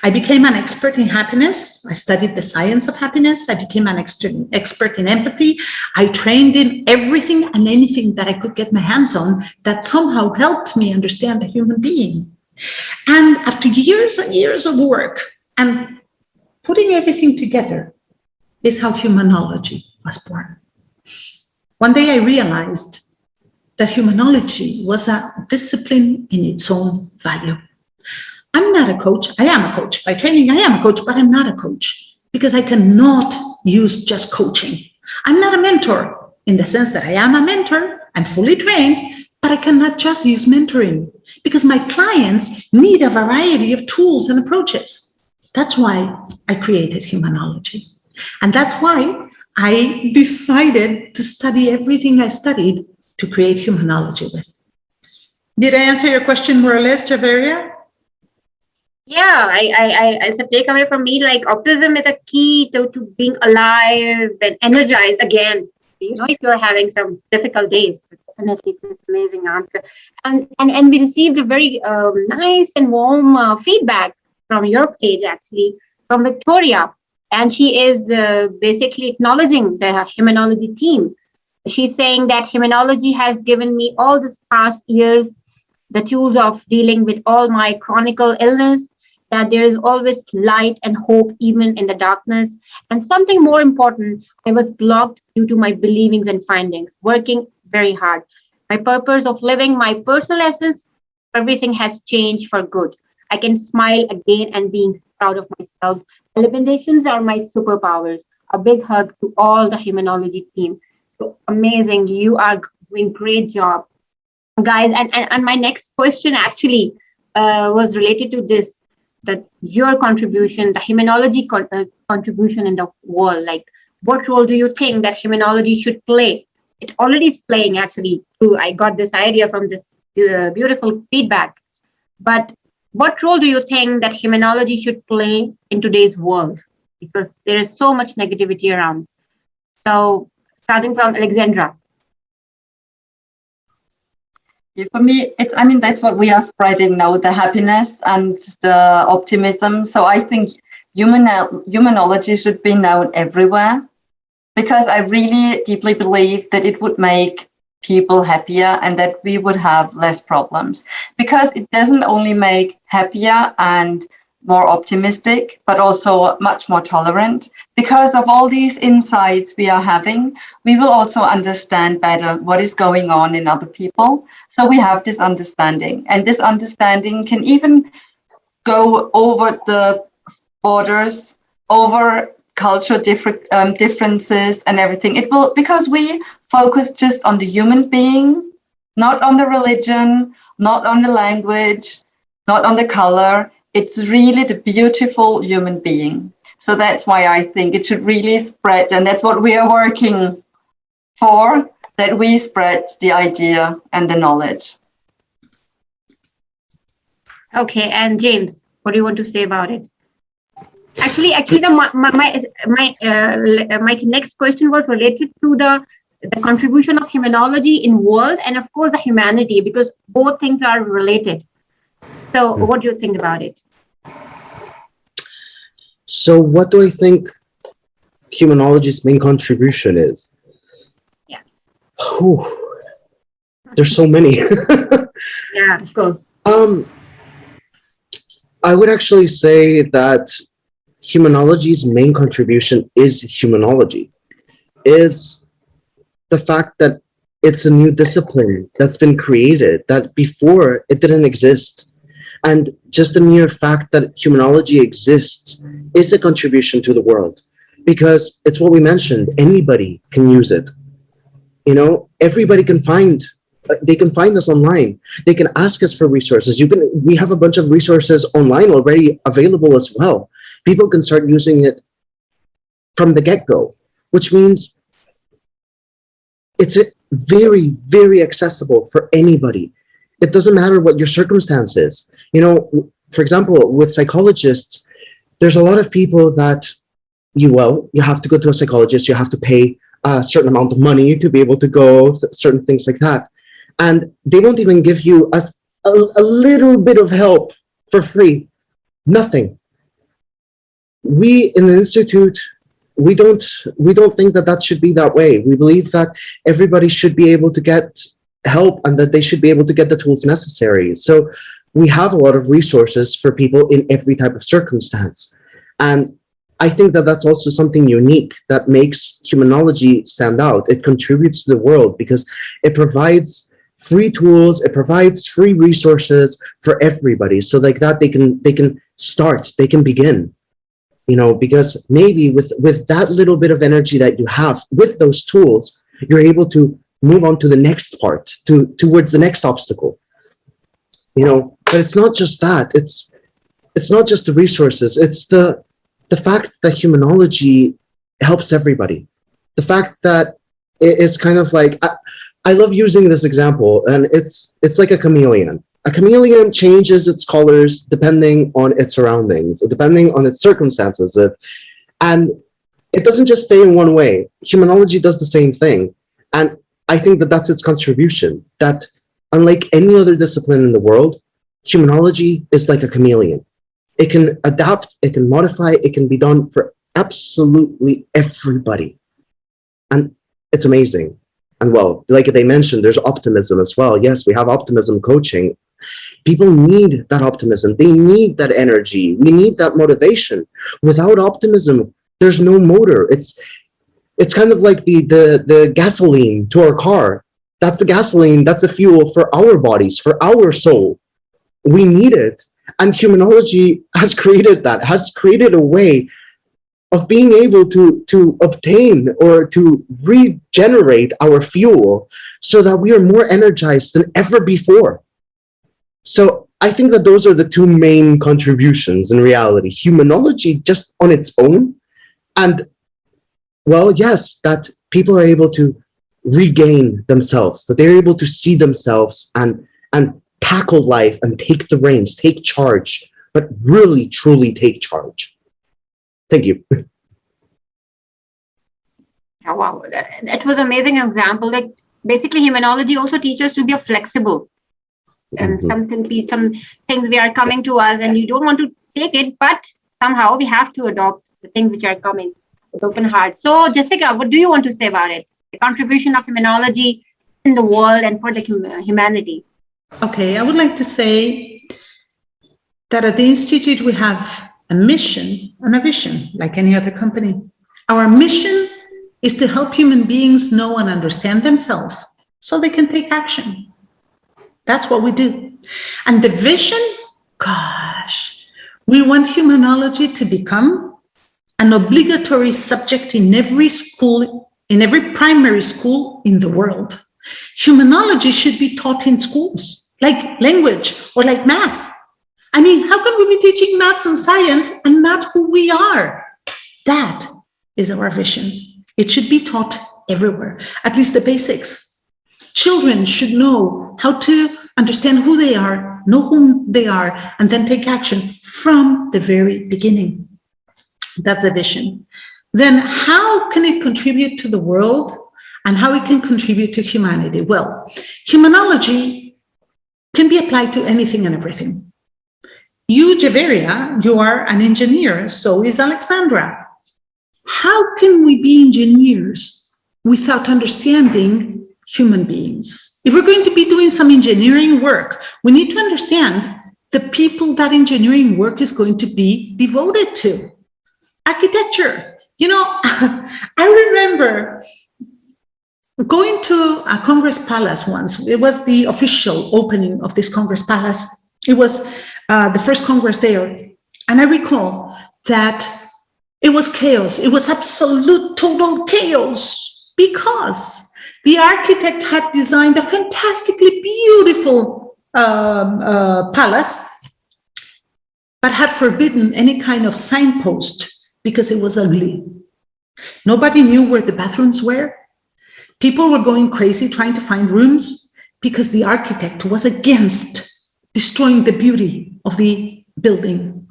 Speaker 2: I became an expert in happiness. I studied the science of happiness. I became an expert in empathy. I trained in everything and anything that I could get my hands on that somehow helped me understand the human being. And after years and years of work and putting everything together is how humanology was born. One day I realized that humanology was a discipline in its own value. I'm not a coach. I am a coach. By training, I am a coach, but I'm not a coach because I cannot use just coaching. I'm not a mentor in the sense that I am a mentor. I'm fully trained, but I cannot just use mentoring because my clients need a variety of tools and approaches. That's why I created humanology. And that's why I decided to study everything I studied to create humanology with. Did I answer your question more or less, Javeria?
Speaker 1: Yeah, it's a takeaway from me, like optimism is a key to being alive and energized again. You know, if you're having some difficult days, definitely this amazing answer. And we received a very nice and warm feedback from your page, actually, from Victoria. And she is basically acknowledging the humanology team. She's saying that humanology has given me all this past years the tools of dealing with all my chronic illness, that there is always light and hope even in the darkness. And something more important, I was blocked due to my believings and findings, working very hard. My purpose of living my personal essence, everything has changed for good. I can smile again and being proud of myself. Limitations are my superpowers. A big hug to all the humanology team. So amazing. You are doing great job, guys. And my next question actually was related to this, that your contribution, the humanology contribution in the world, like what role do you think that humanology should play? It already is playing actually. I got this idea from this beautiful feedback. But what role do you think that humanology should play in today's world? Because there is so much negativity around. So starting from Alexandra.
Speaker 4: Yeah, for me, that's what we are spreading now, the happiness and the optimism. So I think humanology should be known everywhere because I really deeply believe that it would make people happier and that we would have less problems because it doesn't only make happier and more optimistic, but also much more tolerant. Because of all these insights we are having, we will also understand better what is going on in other people. So we have this understanding, and this understanding can even go over the borders, over cultural differences and everything. It will, because we focus just on the human being, not on the religion, not on the language, not on the color. It's really the beautiful human being. So that's why I think it should really spread. And that's what we are working for, that we spread the idea and the knowledge.
Speaker 1: Okay, and James, what do you want to say about it? Actually, my next question was related to the contribution of humanology in world and of course the humanity, because both things are related. So what do you think about it?
Speaker 3: So what do I think humanology's main contribution is?
Speaker 1: Yeah.
Speaker 3: Whew. There's so many.
Speaker 1: Yeah, of course.
Speaker 3: Um, I would actually say that humanology's main contribution is humanology, is the fact that it's a new discipline that's been created that before it didn't exist. And just the mere fact that humanology exists is a contribution to the world because it's what we mentioned. Anybody can use it. Everybody can they can find us online. They can ask us for resources. We have a bunch of resources online already available as well. People can start using it from the get-go, which means it's very, very accessible for anybody. It doesn't matter what your circumstance is. For example, with psychologists, there's a lot of people that you have to go to a psychologist, you have to pay a certain amount of money to be able to go, certain things like that. And they won't even give you a little bit of help for free. Nothing. We in the Institute, we don't think that should be that way. We believe that everybody should be able to get help and that they should be able to get the tools necessary. So we have a lot of resources for people in every type of circumstance. And I think that that's also something unique that makes humanology stand out. It contributes to the world because it provides free tools, it provides free resources for everybody. So like that they can start, they can begin. Because maybe with that little bit of energy that you have with those tools, you're able to move on to the next part, towards the next obstacle. But it's not just that. It's not just the resources. It's the fact that humanology helps everybody. The fact that it's kind of like, I love using this example, and it's like a chameleon. A chameleon changes its colors depending on its surroundings, depending on its circumstances. And it doesn't just stay in one way. Humanology does the same thing. And I think that that's its contribution, that unlike any other discipline in the world, humanology is like a chameleon. It can adapt, it can modify, it can be done for absolutely everybody. And it's amazing. And like they mentioned, there's optimism as well. Yes, we have optimism coaching. People need that optimism. They need that energy. We need that motivation. Without optimism, there's no motor. It's kind of like the gasoline to our car. That's the gasoline, that's the fuel for our bodies, for our soul. We need it. And humanology has created a way of being able to obtain or to regenerate our fuel so that we are more energized than ever before. So I think that those are the two main contributions in reality. Humanology just on its own, and yes, that people are able to regain themselves, that they're able to see themselves and tackle life and take the reins, take charge, but really, truly take charge. Thank you.
Speaker 1: Oh, wow, that was an amazing example. Like basically, humanology also teaches to be flexible. And some things we are coming to us, and you don't want to take it, but somehow we have to adopt the things which are coming with open heart. So, Jessica, what do you want to say about it? The contribution of humanology in the world and for the humanity.
Speaker 2: Okay, I would like to say that at the Institute we have a mission and a vision, like any other company. Our mission is to help human beings know and understand themselves so they can take action. That's what we do. And the vision, gosh, we want humanology to become an obligatory subject in every school, in every primary school in the world. Humanology should be taught in schools, like language or like math. I mean, how can we be teaching maths and science and not who we are? That is our vision. It should be taught everywhere, at least the basics. Children should know how to understand who they are, know whom they are, and then take action from the very beginning. That's a vision. Then how can it contribute to the world and how it can contribute to humanity? Well, humanology can be applied to anything and everything. You, Javeria, you are an engineer, so is Alexandra. How can we be engineers without understanding human beings? If we're going to be doing some engineering work, we need to understand the people that engineering work is going to be devoted to. Architecture. You know, I remember going to a Congress Palace once. It was the official opening of this Congress Palace. It was the first Congress there. And I recall that it was chaos. It was absolute, total chaos because the architect had designed a fantastically beautiful palace, but had forbidden any kind of signpost because it was ugly. Nobody knew where the bathrooms were. People were going crazy trying to find rooms because the architect was against destroying the beauty of the building.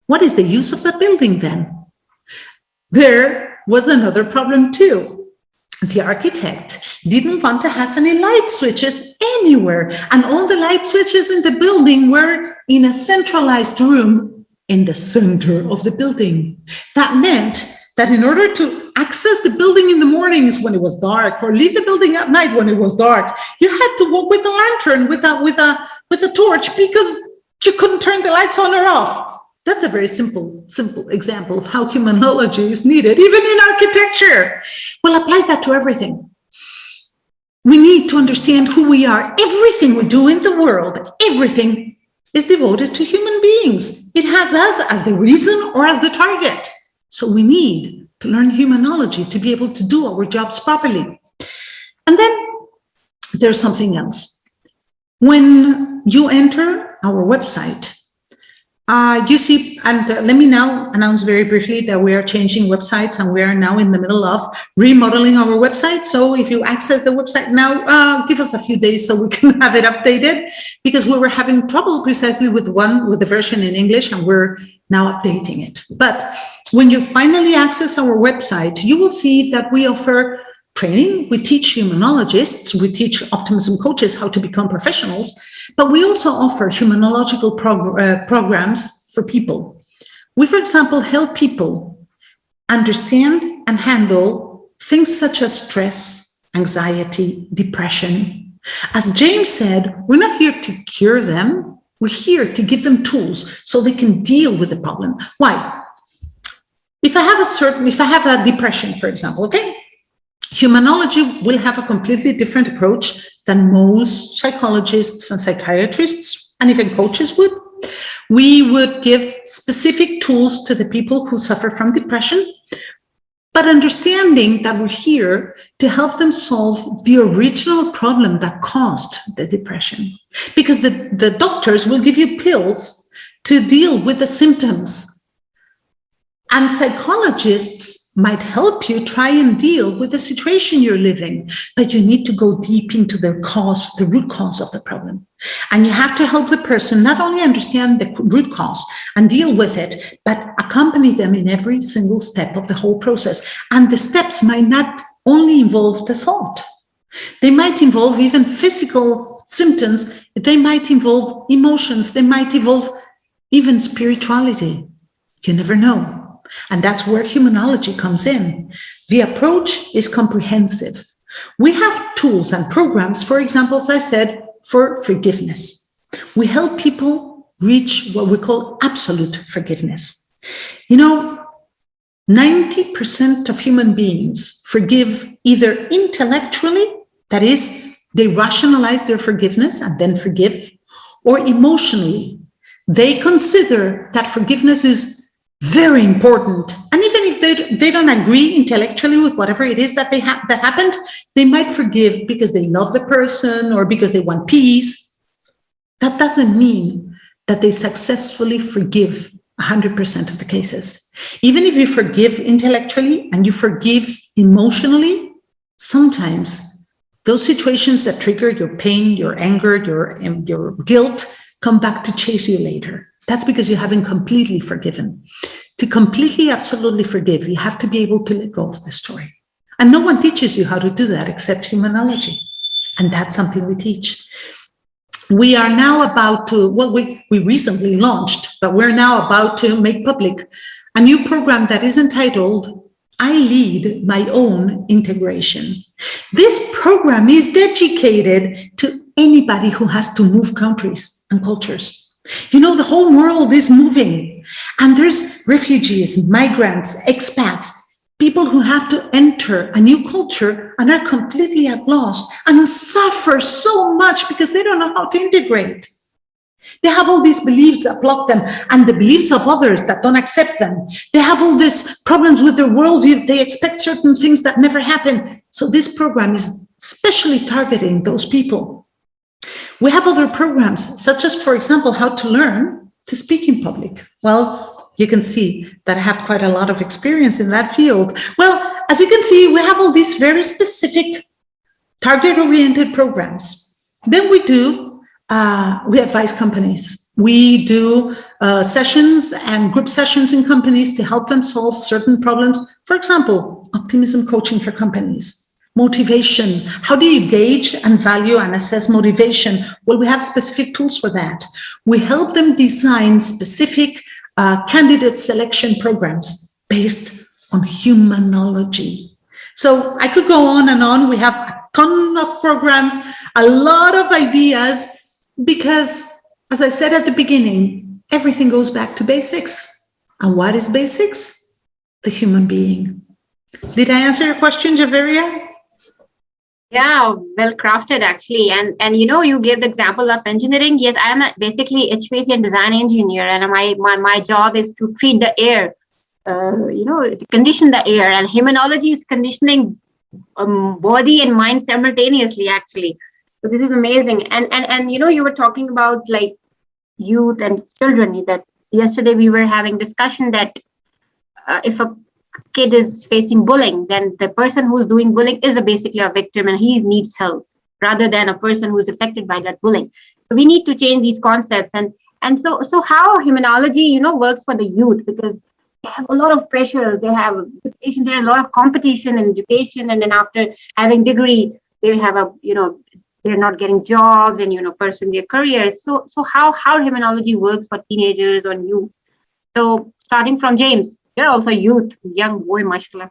Speaker 2: What is the use of the building then? There was another problem too. The architect didn't want to have any light switches anywhere, and all the light switches in the building were in a centralized room in the center of the building. That meant that in order to access the building in the mornings when it was dark, or leave the building at night when it was dark, you had to walk with a lantern, with a torch, because you couldn't turn the lights on or off. That's a very simple example of how humanology is needed, even in architecture. We'll apply that to everything. We need to understand who we are. Everything we do in the world, everything is devoted to human beings. It has us as the reason or as the target. So we need to learn humanology to be able to do our jobs properly. And then there's something else. When you enter our website, you see, and let me now announce very briefly that we are changing websites, and we are now in the middle of remodeling our website. So if you access the website now, give us a few days so we can have it updated, because we were having trouble precisely with the version in English, and we're now updating it. But when you finally access our website, you will see that we offer training. We teach humanologists, we teach optimism coaches how to become professionals, but we also offer humanological programs for people. We, for example, help people understand and handle things such as stress, anxiety, depression. As James said, we're not here to cure them. We're here to give them tools so they can deal with the problem. Why? If I have a depression, for example, okay? Humanology will have a completely different approach than most psychologists and psychiatrists and even coaches would. We would give specific tools to the people who suffer from depression, but understanding that we're here to help them solve the original problem that caused the depression. Because the doctors will give you pills to deal with the symptoms, and psychologists might help you try and deal with the situation you're living, but you need to go deep into the root cause of the problem. And you have to help the person not only understand the root cause and deal with it, but accompany them in every single step of the whole process. And the steps might not only involve the thought. They might involve even physical symptoms. They might involve emotions. They might involve even spirituality. You never know. And that's where humanology comes in. The approach is comprehensive. We have tools and programs, for example, as I said, for forgiveness. We help people reach what we call absolute forgiveness. You know, 90% of human beings forgive either intellectually, that is, they rationalize their forgiveness and then forgive, or emotionally. They consider that forgiveness is very important. And even if they don't agree intellectually with whatever it is that that happened, they might forgive because they love the person or because they want peace. That doesn't mean that they successfully forgive 100% of the cases. Even if you forgive intellectually and you forgive emotionally, sometimes those situations that trigger your pain, your anger, your guilt come back to chase you later. That's because you haven't completely forgiven. To completely, absolutely forgive, you have to be able to let go of the story. And no one teaches you how to do that except humanology. And that's something we teach. We are now about to, well, we recently launched, but we're now about to make public a new program that is entitled I lead my own integration. This program is dedicated to anybody who has to move countries and cultures. You know, the whole world is moving, and there's refugees, migrants, expats, people who have to enter a new culture and are completely at loss and suffer so much because they don't know how to integrate. They have all these beliefs that block them and the beliefs of others that don't accept them. They have all these problems with their worldview. They expect certain things that never happen. So this program is especially targeting those people. We have other programs, such as, for example, how to learn to speak in public. Well, you can see that I have quite a lot of experience in that field. Well, as you can see, we have all these very specific target-oriented programs. Then we advise companies. We do sessions and group sessions in companies to help them solve certain problems. For example, optimism coaching for companies. Motivation. How do you gauge and value and assess motivation? Well, we have specific tools for that. We help them design specific candidate selection programs based on humanology. So I could go on and on. We have a ton of programs, a lot of ideas, because, as I said at the beginning, everything goes back to basics. And what is basics? The human being. Did I answer your question, Javeria?
Speaker 1: Yeah, well crafted actually. And you know, you gave the example of engineering. Yes, I am basically HVAC and design engineer, and my job is to treat the air, to condition the air. And humanology is conditioning body and mind simultaneously, actually. So this is amazing. And you know, you were talking about like youth and children. That yesterday we were having discussion that if a kid is facing bullying, then the person who's doing bullying is basically a victim and he needs help rather than a person who's affected by that bullying. So we need to change these concepts. And so how humanology, you know, works for the youth, because they have a lot of pressures. They have education. There's a lot of competition in education. And then after having degree, they have they're not getting jobs and, pursuing their careers. So how humanology works for teenagers or youth? So starting from James. You're also youth, young boy, mashallah.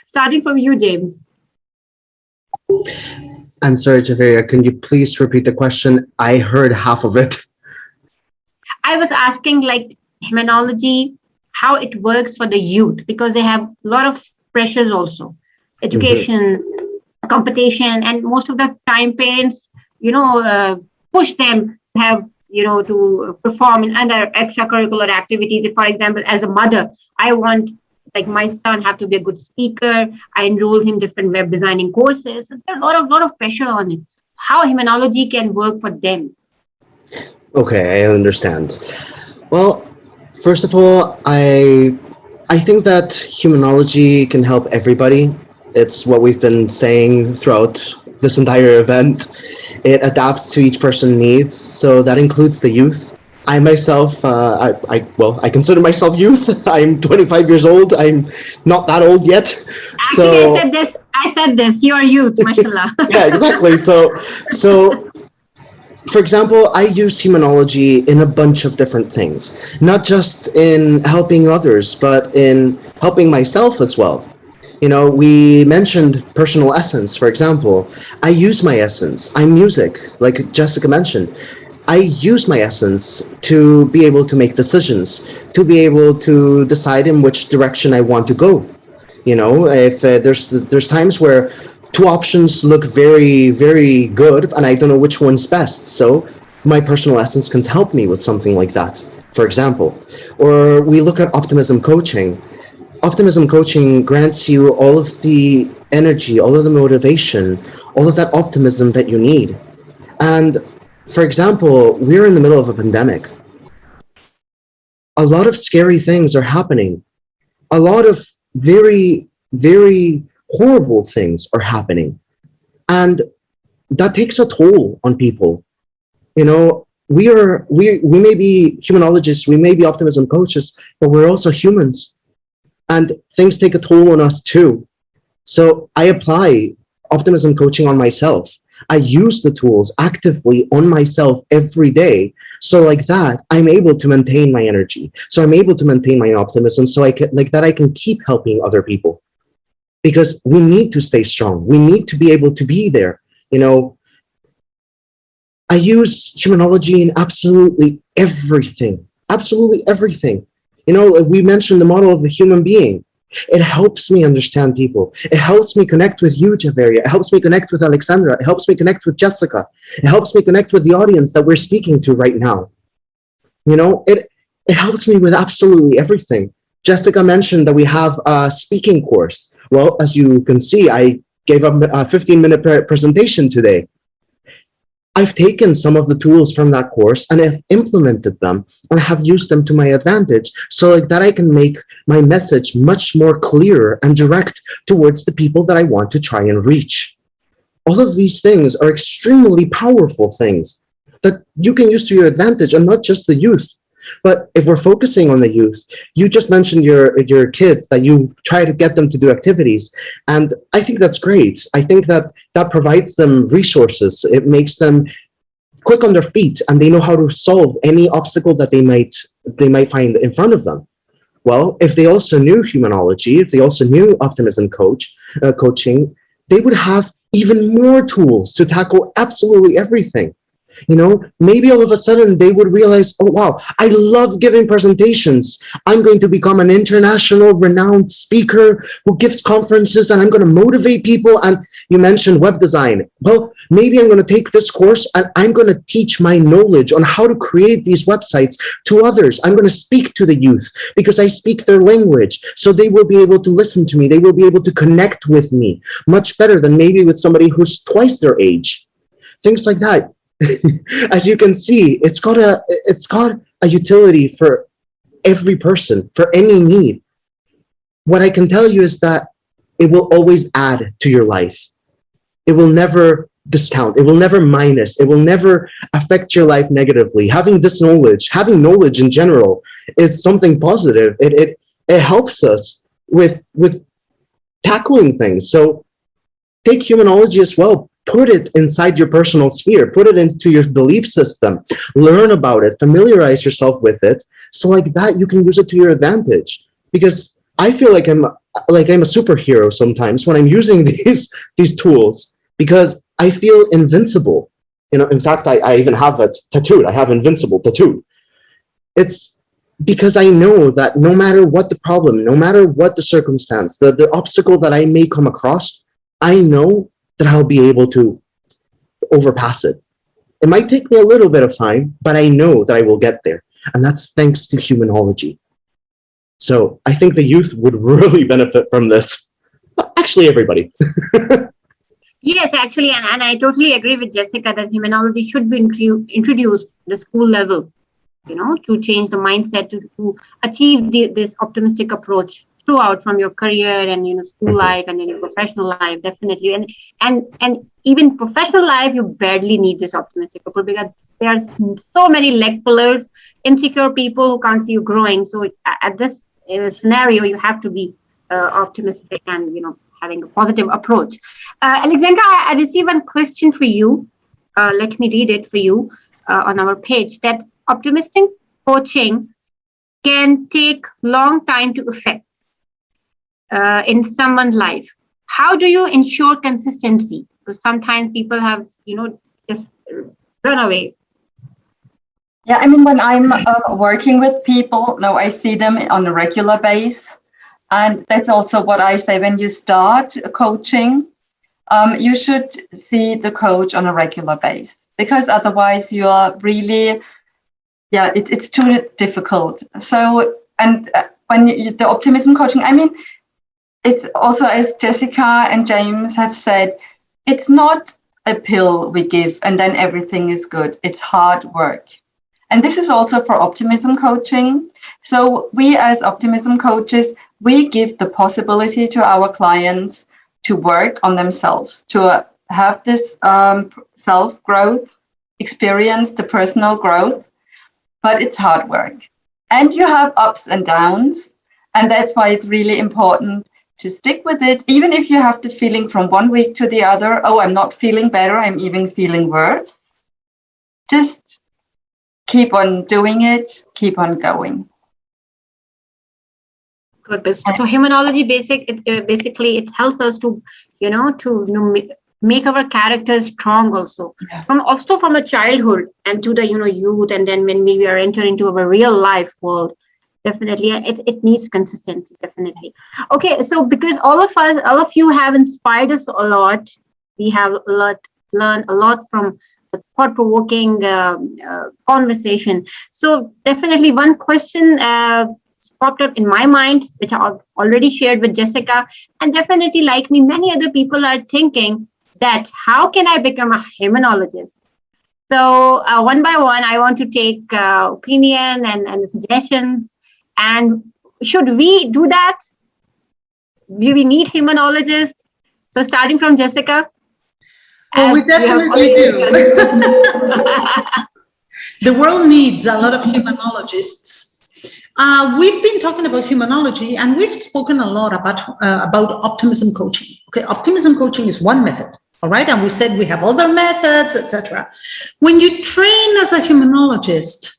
Speaker 1: Starting from you, James.
Speaker 3: I'm sorry, Javeria, can you please repeat the question? I heard half of it.
Speaker 1: I was asking like humanology, how it works for the youth, because they have a lot of pressures also. Education, competition, and most of the time parents, push them to have to perform in other extracurricular activities. If, for example, as a mother, I want like my son have to be a good speaker. I enroll him different web designing courses. So there's a lot of pressure on it. How humanology can work for them?
Speaker 3: Okay, I understand. Well, first of all, I think that humanology can help everybody. It's what we've been saying throughout this entire event. It adapts to each person's needs, so that includes the youth. I myself, I consider myself youth. I'm 25 years old. I'm not that old yet.
Speaker 1: Actually, I said this. You're youth, mashallah.
Speaker 3: Yeah, exactly. So, for example, I use humanology in a bunch of different things, not just in helping others, but in helping myself as well. We mentioned personal essence, for example. I use my essence. I'm music, like Jessica mentioned. I use my essence to be able to make decisions, to be able to decide in which direction I want to go. If there's times where two options look very, very good, and I don't know which one's best. So my personal essence can help me with something like that, for example. Or we look at optimism coaching. Optimism coaching grants you all of the energy, all of the motivation, all of that optimism that you need. And for example, we're in the middle of a pandemic. A lot of scary things are happening. A lot of very, very horrible things are happening. And that takes a toll on people. We may be humanologists, we may be optimism coaches, but we're also humans. And things take a toll on us too. So I apply optimism coaching on myself. I use the tools actively on myself every day. So like that, I'm able to maintain my energy. So I'm able to maintain my optimism. So I can, like that, I can keep helping other people, because we need to stay strong. We need to be able to be there. You know, I use humanology in absolutely everything. Absolutely everything. You know, like we mentioned the model of the human being. It helps me understand people. It helps me connect with you, Javeria. It helps me connect with Alexandra. It helps me connect with Jessica. It helps me connect with the audience that we're speaking to right now. You know, it helps me with absolutely everything. Jessica mentioned that we have a speaking course. Well, as you can see, I gave a 15-minute presentation today. I've taken some of the tools from that course and I've implemented them and have used them to my advantage, so like that I can make my message much more clear and direct towards the people that I want to try and reach. All of these things are extremely powerful things that you can use to your advantage, and not just the youth. But if we're focusing on the youth, you just mentioned your kids, that you try to get them to do activities. And I think that's great. I think that that provides them resources. It makes them quick on their feet, and they know how to solve any obstacle that they might find in front of them. Well, if they also knew humanology, if they also knew optimism coaching, they would have even more tools to tackle absolutely everything. You know, maybe all of a sudden they would realize, oh, wow, I love giving presentations. I'm going to become an international renowned speaker who gives conferences, and I'm going to motivate people. And you mentioned web design. Well, maybe I'm going to take this course and I'm going to teach my knowledge on how to create these websites to others. I'm going to speak to the youth because I speak their language. So they will be able to listen to me. They will be able to connect with me much better than maybe with somebody who's twice their age. Things like that. As you can see, it's got a utility for every person, for any need. What I can tell you is that it will always add to your life. It will never discount. It will never minus. It will never affect your life negatively. Having this knowledge, having knowledge in general, is something positive. It helps us with tackling things. So take humanology as well. Put it inside your personal sphere, put it into your belief system, learn about it, familiarize yourself with it, so like that you can use it to your advantage. Because I feel like I'm a superhero sometimes when I'm using these tools, because I feel invincible. You know, in fact, I even have it tattooed. I have invincible tattooed. It's because I know that no matter what the problem, no matter what the circumstance, the obstacle that I may come across, I know that I'll be able to overpass it. It might take me a little bit of time, but I know that I will get there. And that's thanks to humanology. So I think the youth would really benefit from this. Actually, everybody.
Speaker 1: Yes, actually, and I totally agree with Jessica that humanology should be introduced at the school level, you know, to change the mindset, to achieve this optimistic approach throughout, from your career and, you know, school life and then your professional life, definitely. And even professional life, you barely need this optimistic approach, because there are so many leg pullers, insecure people who can't see you growing. So at this scenario, you have to be optimistic and, you know, having a positive approach. Alexandra, I received one question for you. Let me read it for you on our page. That optimistic coaching can take long time to affect in someone's life. How do you ensure consistency? Because sometimes people have, you know, just run away.
Speaker 4: Yeah, I mean, when I'm working with people, no, I see them on a regular basis. And that's also what I say when you start coaching. You should see the coach on a regular basis, because otherwise you are really, it's too difficult. So, and when the optimism coaching, I mean, it's also, as Jessica and James have said, it's not a pill we give and then everything is good. It's hard work. And this is also for optimism coaching. So we as optimism coaches, we give the possibility to our clients to work on themselves, to have this self-growth, experience the personal growth, but it's hard work. And you have ups and downs. And that's why it's really important to stick with it, even if you have the feeling from one week to the other, oh, I'm not feeling better, I'm even feeling worse. Just keep on doing it, keep on going.
Speaker 1: Good. So humanology basically it helps us to, make our characters strong also.
Speaker 4: Yeah.
Speaker 1: From the childhood and to the, youth, and then when we are entering into our real life world. Definitely, it needs consistency, definitely. Okay, so because all of you have inspired us a lot. We have learned a lot from the thought-provoking conversation. So definitely one question popped up in my mind, which I've already shared with Jessica, and definitely like me, many other people are thinking that how can I become a hymnologist? So one by one, I want to take opinion and suggestions. And should we do that? Do we need hymnologists? So starting from Jessica.
Speaker 2: Well, we definitely do. The world needs a lot of hymnologists. We've been talking about hymnology, and we've spoken a lot about optimism coaching. Okay, optimism coaching is one method, all right? And we said we have other methods, etc. When you train as a hymnologist,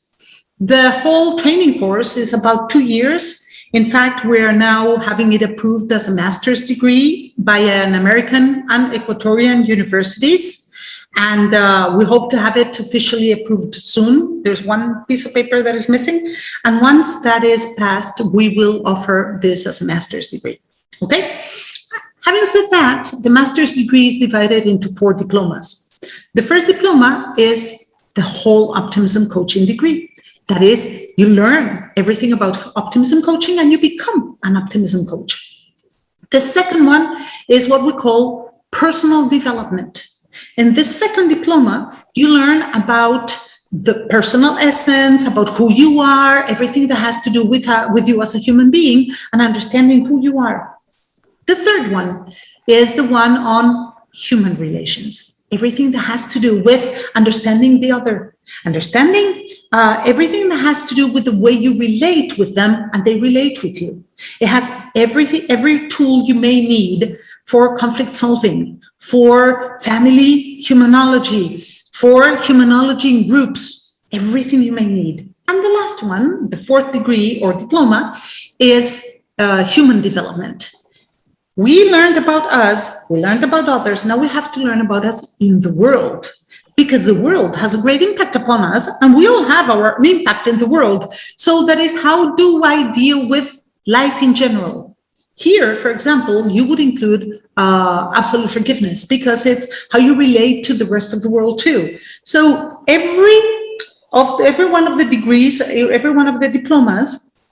Speaker 2: the whole training course is about 2 years. In fact, we are now having it approved as a master's degree by an American and Ecuadorian universities. And we hope to have it officially approved soon. There's one piece of paper that is missing. And once that is passed, we will offer this as a master's degree. Okay? Having said that, the master's degree is divided into 4 diplomas. The first diploma is the whole optimism coaching degree. That is, you learn everything about optimism coaching and you become an optimism coach. The second one is what we call personal development. In this second diploma, you learn about the personal essence, about who you are, everything that has to do with you as a human being and understanding who you are. The third one is the one on human relations, everything that has to do with understanding the other, understanding everything that has to do with the way you relate with them and they relate with you. It has every tool you may need for conflict solving, for family humanology, for humanology in groups, everything you may need. And the last one, the 4th degree or diploma, is human development. We learned about us, we learned about others, now we have to learn about us in the world. Because the world has a great impact upon us and we all have our impact in the world. So that is, how do I deal with life in general? Here, for example, you would include absolute forgiveness because it's how you relate to the rest of the world too. So every one of the degrees, every one of the diplomas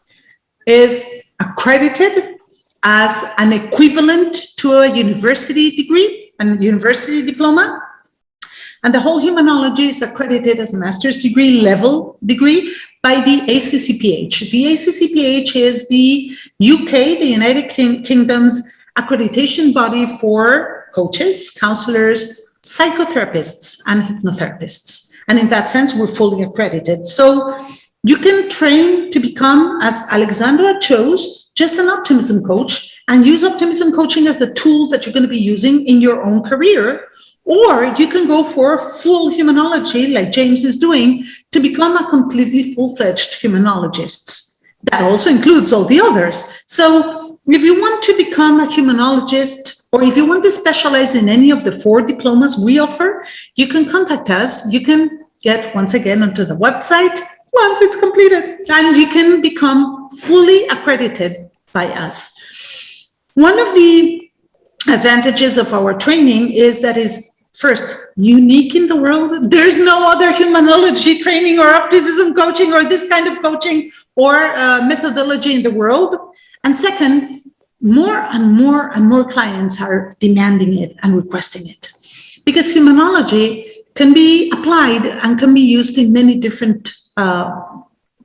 Speaker 2: is accredited as an equivalent to a university degree, a university diploma. And the whole humanology is accredited as a master's degree level degree by the ACCPH. The ACCPH is the UK, the United Kingdom's accreditation body for coaches, counselors, psychotherapists, and hypnotherapists. And in that sense, we're fully accredited. So you can train to become, as Alexandra chose, just an optimism coach and use optimism coaching as a tool that you're going to be using in your own career. Or you can go for full humanology, like James is doing, to become a completely full-fledged humanologist. That also includes all the others. So if you want to become a humanologist, or if you want to specialize in any of the 4 diplomas we offer, you can contact us. You can get, once again, onto the website once it's completed, and you can become fully accredited by us. One of the advantages of our training is that is, first, unique in the world. There's no other humanology training or optimism coaching or this kind of coaching or methodology in the world. And second, more and more clients are demanding it and requesting it. Because humanology can be applied and can be used in many different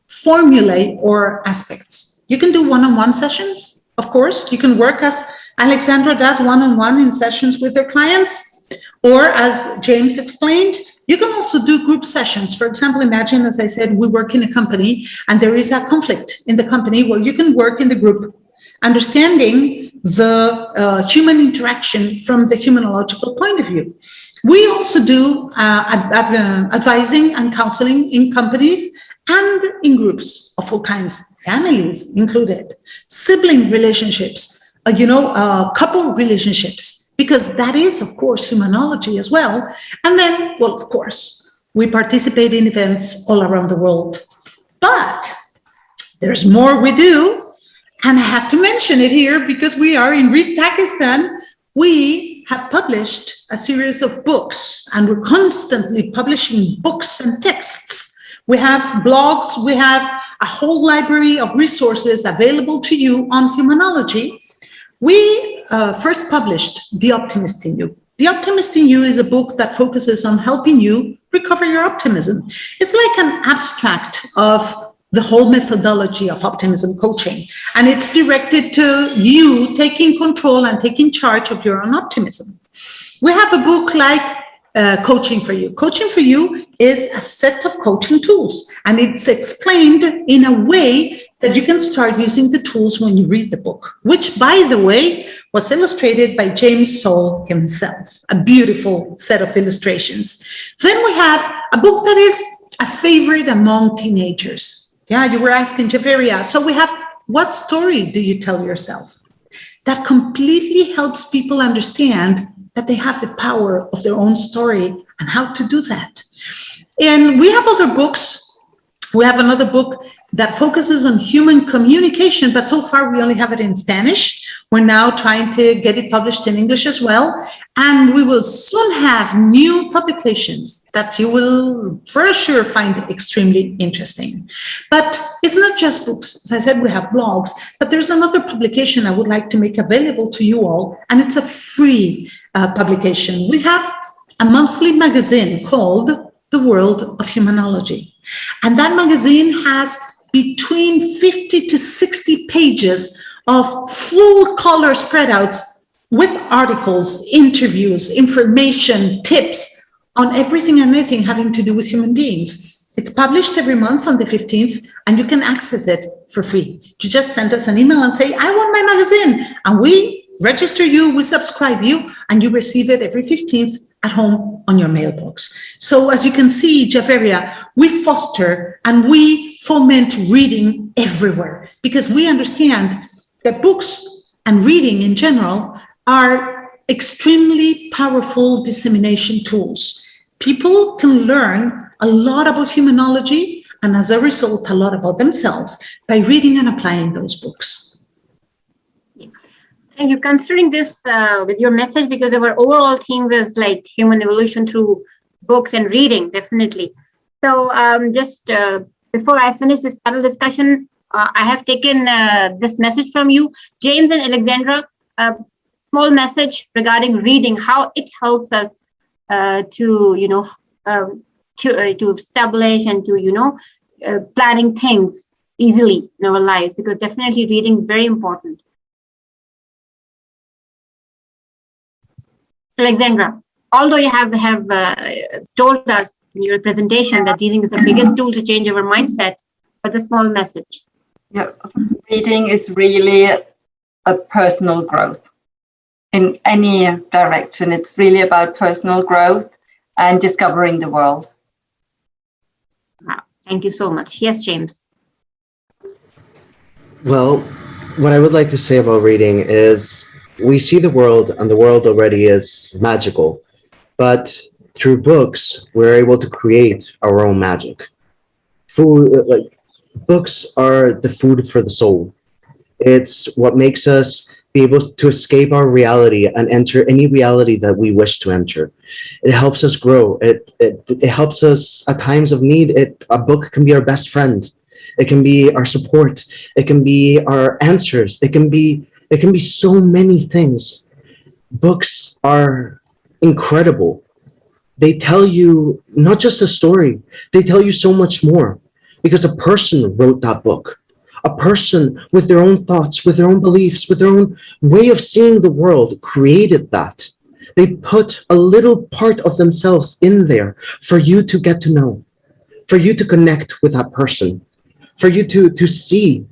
Speaker 2: formulae or aspects. You can do one-on-one sessions, of course. You can work as Alexandra does one-on-one in sessions with her clients. Or as James explained, you can also do group sessions. For example, imagine, as I said, we work in a company and there is a conflict in the company. Well, you can work in the group, understanding the human interaction from the humanological point of view. We also do advising and counseling in companies and in groups of all kinds, families included, sibling relationships, couple relationships, because that is, of course, humanology as well. And then, well, of course, we participate in events all around the world. But there's more we do, and I have to mention it here because we are in Read Pakistan. We have published a series of books, and we're constantly publishing books and texts. We have blogs, we have a whole library of resources available to you on humanology. We first published The Optimist in You. The Optimist in You is a book that focuses on helping you recover your optimism. It's like an abstract of the whole methodology of optimism coaching, and it's directed to you taking control and taking charge of your own optimism. We have a book like Coaching for You. Coaching for You is a set of coaching tools, and it's explained in a way that you can start using the tools when you read the book, which, by the way, was illustrated by James S.O.U.L himself. A beautiful set of illustrations. Then we have a book that is a favorite among teenagers. Yeah, you were asking, Javeria. So we have What Story Do You Tell Yourself? That completely helps people understand that they have the power of their own story and how to do that. And we have other books. We have another book that focuses on human communication, but so far we only have it in Spanish. We're now trying to get it published in English as well. And we will soon have new publications that you will for sure find extremely interesting. But it's not just books. As I said, we have blogs, but there's another publication I would like to make available to you all, and it's a free publication. We have a monthly magazine called The World of Humanology. And that magazine has between 50 to 60 pages of full color spreadouts with articles, interviews, information, tips on everything and anything having to do with human beings. It's published every month on the 15th, and you can access it for free. You just send us an email and say, I want my magazine. And we register you, we subscribe you, and you receive it every 15th at home on your mailbox. So as you can see, Javeria, we foster and we foment reading everywhere, because we understand that books and reading in general are extremely powerful dissemination tools. People can learn a lot about humanology, and as a result, a lot about themselves by reading and applying those books.
Speaker 1: Thank you. Considering this with your message, because our overall theme was like human evolution through books and reading, definitely. So just before I finish this panel discussion, I have taken this message from you, James and Alexandra, a small message regarding reading, how it helps us to establish and to, planning things easily in our lives, because definitely reading very important. Alexandra, although you have told us in your presentation that reading is the biggest tool to change our mindset, but a small message.
Speaker 4: Yeah, reading is really a personal growth in any direction. It's really about personal growth and discovering the world.
Speaker 1: Wow, thank you so much. Yes, James.
Speaker 3: Well, what I would like to say about reading is we see the world, and the world already is magical, but through books, we're able to create our own magic. Books are the food for the soul. It's what makes us be able to escape our reality and enter any reality that we wish to enter. It helps us grow. It helps us at times of need. A book can be our best friend. It can be our support. It can be our answers. It can be so many things. Books are incredible. They tell you not just a story, they tell you so much more, because a person wrote that book. A person with their own thoughts, with their own beliefs, with their own way of seeing the world created that. They put a little part of themselves in there for you to get to know, for you to connect with that person, for you to see.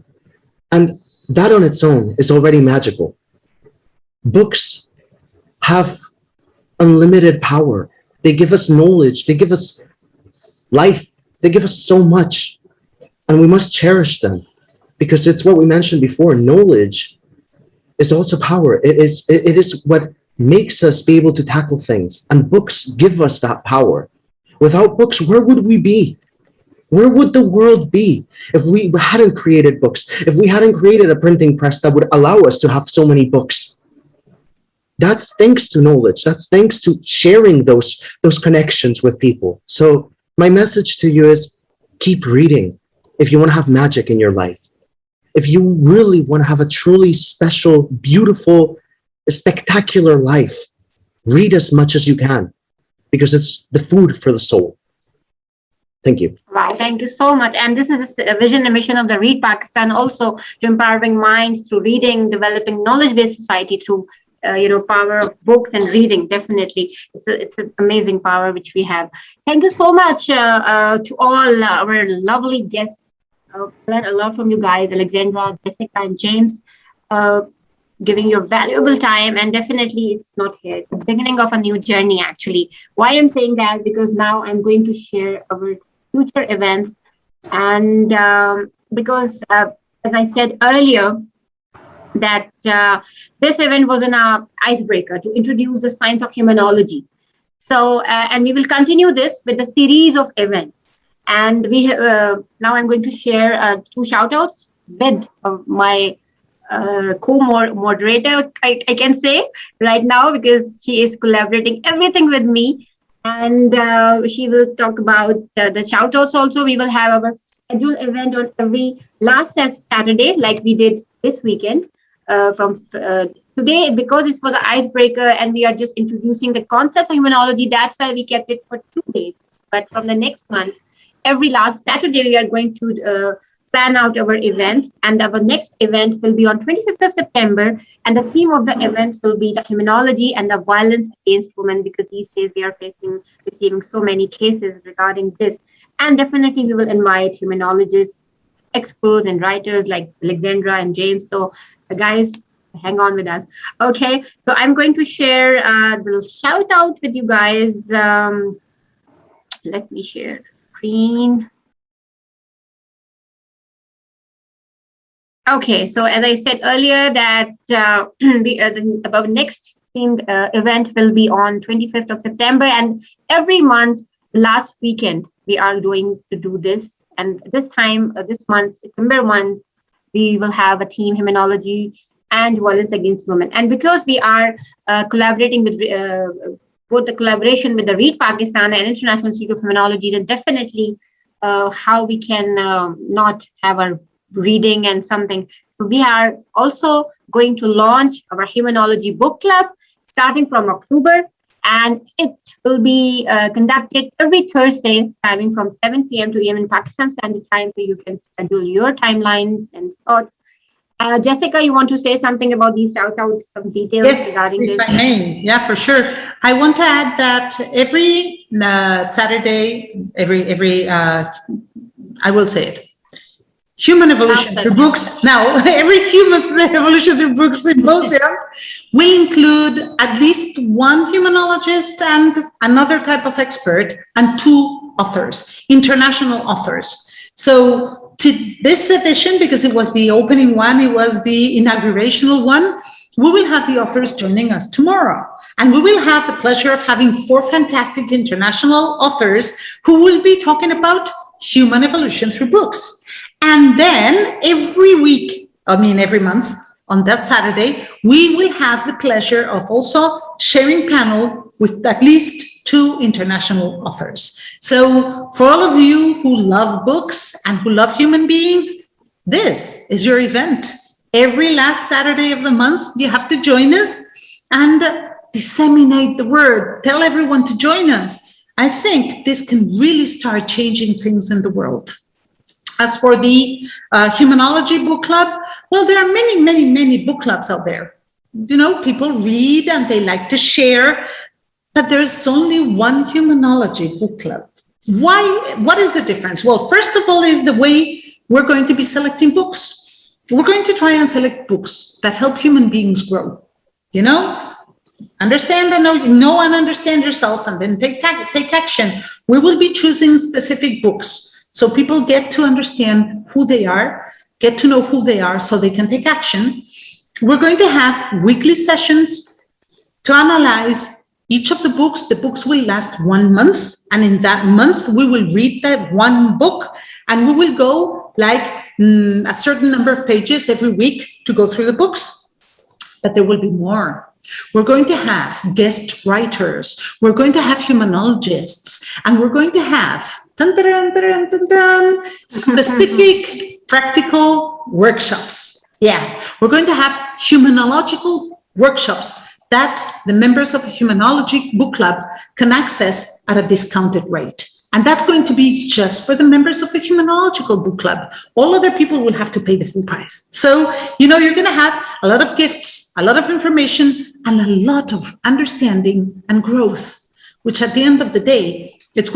Speaker 3: And that on its own is already magical. Books have unlimited power. They give us knowledge. They give us life. They give us so much. And we must cherish them, because it's what we mentioned before. Knowledge is also power. It is what makes us be able to tackle things. And books give us that power. Without books, where would we be? Where would the world be if we hadn't created books? If we hadn't created a printing press that would allow us to have so many books? That's thanks to knowledge. That's thanks to sharing those connections with people. So my message to you is, keep reading if you want to have magic in your life. If you really want to have a truly special, beautiful, spectacular life, read as much as you can, because it's the food for the soul. Thank you.
Speaker 1: Wow, thank you so much. And this is a vision and mission of the Read Pakistan, also to empowering minds through reading, developing knowledge-based society through power of books and reading. Definitely, it's an amazing power which we have. Thank you so much to all our lovely guests. Learned a lot from you guys, Alexandra, Jessica, and James, giving your valuable time. And definitely, it's not here. It's the beginning of a new journey, actually. Why I'm saying that? Because now I'm going to share our future events. And because, as I said earlier, that this event was an icebreaker to introduce the science of humanology. So, and we will continue this with a series of events. And we now I'm going to share 2 shout-outs with my co-moderator, I can say right now, because she is collaborating everything with me. And she will talk about the shout-outs also. We will have our scheduled event on every last Saturday, like we did this weekend. From today, because it's for the icebreaker and we are just introducing the concepts of humanology, that's why we kept it for 2 days. But from the next month, every last Saturday, we are going to plan out our event. And our next event will be on 25th of September. And the theme of the event will be the humanology and the violence against women, because these days we are receiving so many cases regarding this. And definitely we will invite humanologists, experts and writers like Alexandra and James. So guys, hang on with us. Okay, so I'm going to share a little shout out with you guys. Let me share screen. Okay, so as I said earlier, that our next themed event will be on 25th of September, and every month, last weekend, we are going to do this. And this time, this month, September 1, we will have a theme, humanology and violence against women. And because we are collaborating with both the collaboration with the Read Pakistan and International Institute of Humanology, then definitely how we can not have our reading and something. So we are also going to launch our humanology book club starting from October. And it will be conducted every Thursday, timing from 7 p.m. to a.m. in Pakistan Standard Time, so you can schedule your timeline and thoughts. Jessica, you want to say something about these shout-outs, some details regarding this?
Speaker 2: Yes, if I may. Yeah, for sure. I want to add that every Saturday, I will say it, Human Evolution Through Books. Now, every Human Evolution Through Books Symposium will include at least one humanologist and another type of expert and 2 authors, international authors. So to this edition, because it was the opening one, it was the inaugurational one, we will have the authors joining us tomorrow. And we will have the pleasure of having 4 fantastic international authors who will be talking about human evolution through books. And then every month on that Saturday, we will have the pleasure of also sharing panel with at least 2 international authors. So for all of you who love books and who love human beings, this is your event. Every last Saturday of the month, you have to join us and disseminate the word. Tell everyone to join us. I think this can really start changing things in the world. As for the Humanology Book Club, well, there are many, many, many book clubs out there. You know, people read and they like to share, but there's only one Humanology Book Club. Why? What is the difference? Well, first of all is the way we're going to be selecting books. We're going to try and select books that help human beings grow. You know, understand and know and understand yourself, and then take action. We will be choosing specific books so people get to understand who they are, get to know who they are so they can take action. We're going to have weekly sessions to analyze each of the books. The books will last 1 month, and in that month we will read that one book, and we will go like a certain number of pages every week to go through the books. But there will be more. We're going to have guest writers. We're going to have humanologists, and we're going to have specific practical workshops. Yeah, we're going to have humanological workshops that the members of the Humanology Book Club can access at a discounted rate. And that's going to be just for the members of the Humanological Book Club. All other people will have to pay the full price. So, you know, you're going to have a lot of gifts, a lot of information, and a lot of understanding and growth, which at the end of the day, it's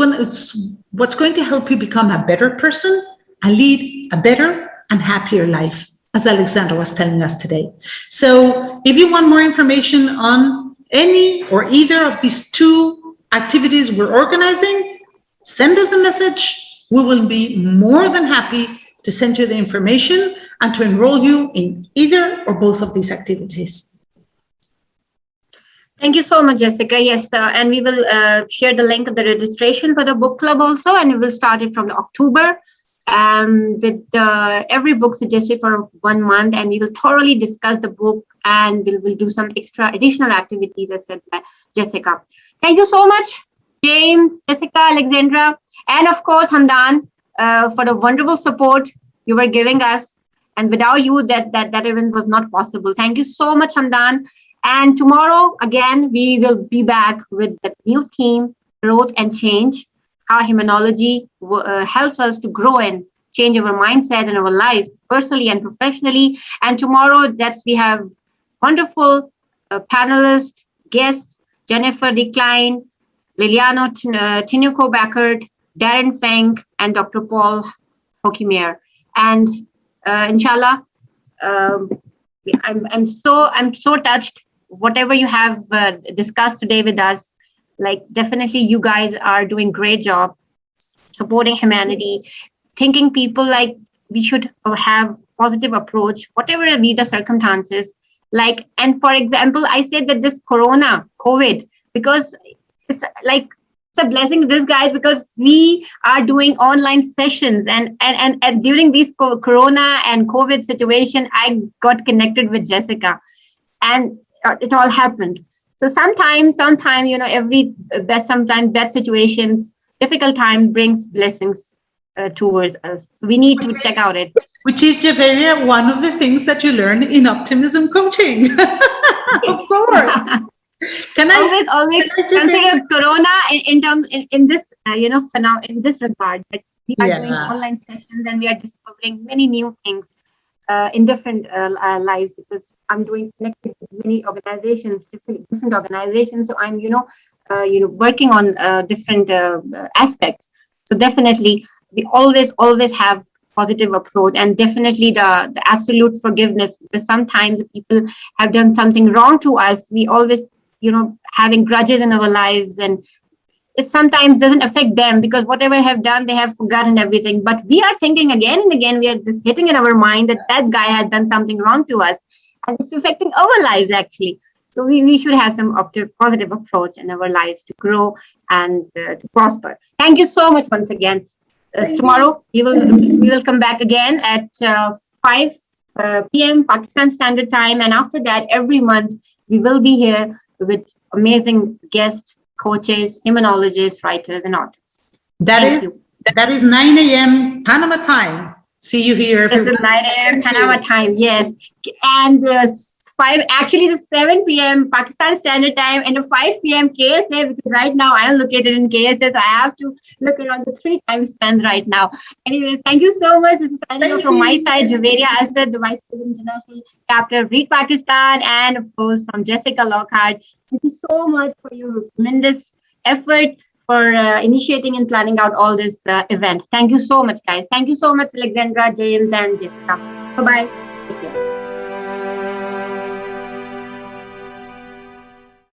Speaker 2: what's going to help you become a better person and lead a better and happier life, as Alexandra was telling us today. So if you want more information on any or either of these two activities we're organizing, send us a message. We will be more than happy to send you the information and to enroll you in either or both of these activities.
Speaker 1: Thank you so much, Jessica. Yes, and we will share the link of the registration for the book club also, and we will start it from October with every book suggested for 1 month, and we will thoroughly discuss the book, and we'll do some additional activities, as said by Jessica. Thank you so much, James, Jessica, Alexandra, and of course, Hamdan, for the wonderful support you were giving us. And without you, that event was not possible. Thank you so much, Hamdan. And tomorrow, again, we will be back with the new theme, growth and change, how humanology helps us to grow and change our mindset and our life, personally and professionally. And tomorrow, we have wonderful panelists, guests, Jennifer Decline, Liliano Tinuco-Backert, Darren Feng, and Dr. Paul Hokimer. And inshallah, I'm so touched. Whatever you have discussed today with us, like definitely you guys are doing great job supporting humanity, thinking people like we should have positive approach, whatever be the circumstances. Like, and for example, I said that this COVID, because it's like it's a blessing to this, guys, because we are doing online sessions and during these Corona and COVID situation, I got connected with Jessica, and it all happened. So sometimes, you know, sometimes bad situations, difficult time brings blessings towards us. So we need to check out it.
Speaker 2: Which is, Javeria, one of the things that you learn in Optimism Coaching. Of course. Can I
Speaker 1: always consider Corona in this in this regard, that we are doing online sessions and we are discovering many new things in different lives, because I'm doing connected with many organizations, different organizations. So I'm working on different aspects. So definitely we always have positive approach, and definitely the absolute forgiveness, because sometimes people have done something wrong to us. We always having grudges in our lives, and it sometimes doesn't affect them because whatever they have done, they have forgotten everything. But we are thinking again and again, we are just hitting in our mind that guy had done something wrong to us, and it's affecting our lives actually. So we should have some positive approach in our lives to grow and to prosper. Thank you so much once again. Tomorrow we will come back again at 5 p.m. Pakistan Standard Time, and after that, every month we will be here with amazing guests, coaches, humanologists, writers, and authors. That
Speaker 2: is 9 a.m. Panama time. See you here.
Speaker 1: This is 9 a.m. Panama time, yes. And 7 p.m. Pakistan Standard Time and 5 p.m. KSA, because right now I am located in KSA, so I have to look around the 3 time spans right now. Anyways, thank you so much. This is signing off from my side, Javeria Asad, the Vice President International Chapter of Read Pakistan, and of course from Jessica Lockhart. Thank you so much for your tremendous effort for initiating and planning out all this event. Thank you so much, guys. Thank you so much, Alexandra, James, and Jessica. Bye-bye. Take care.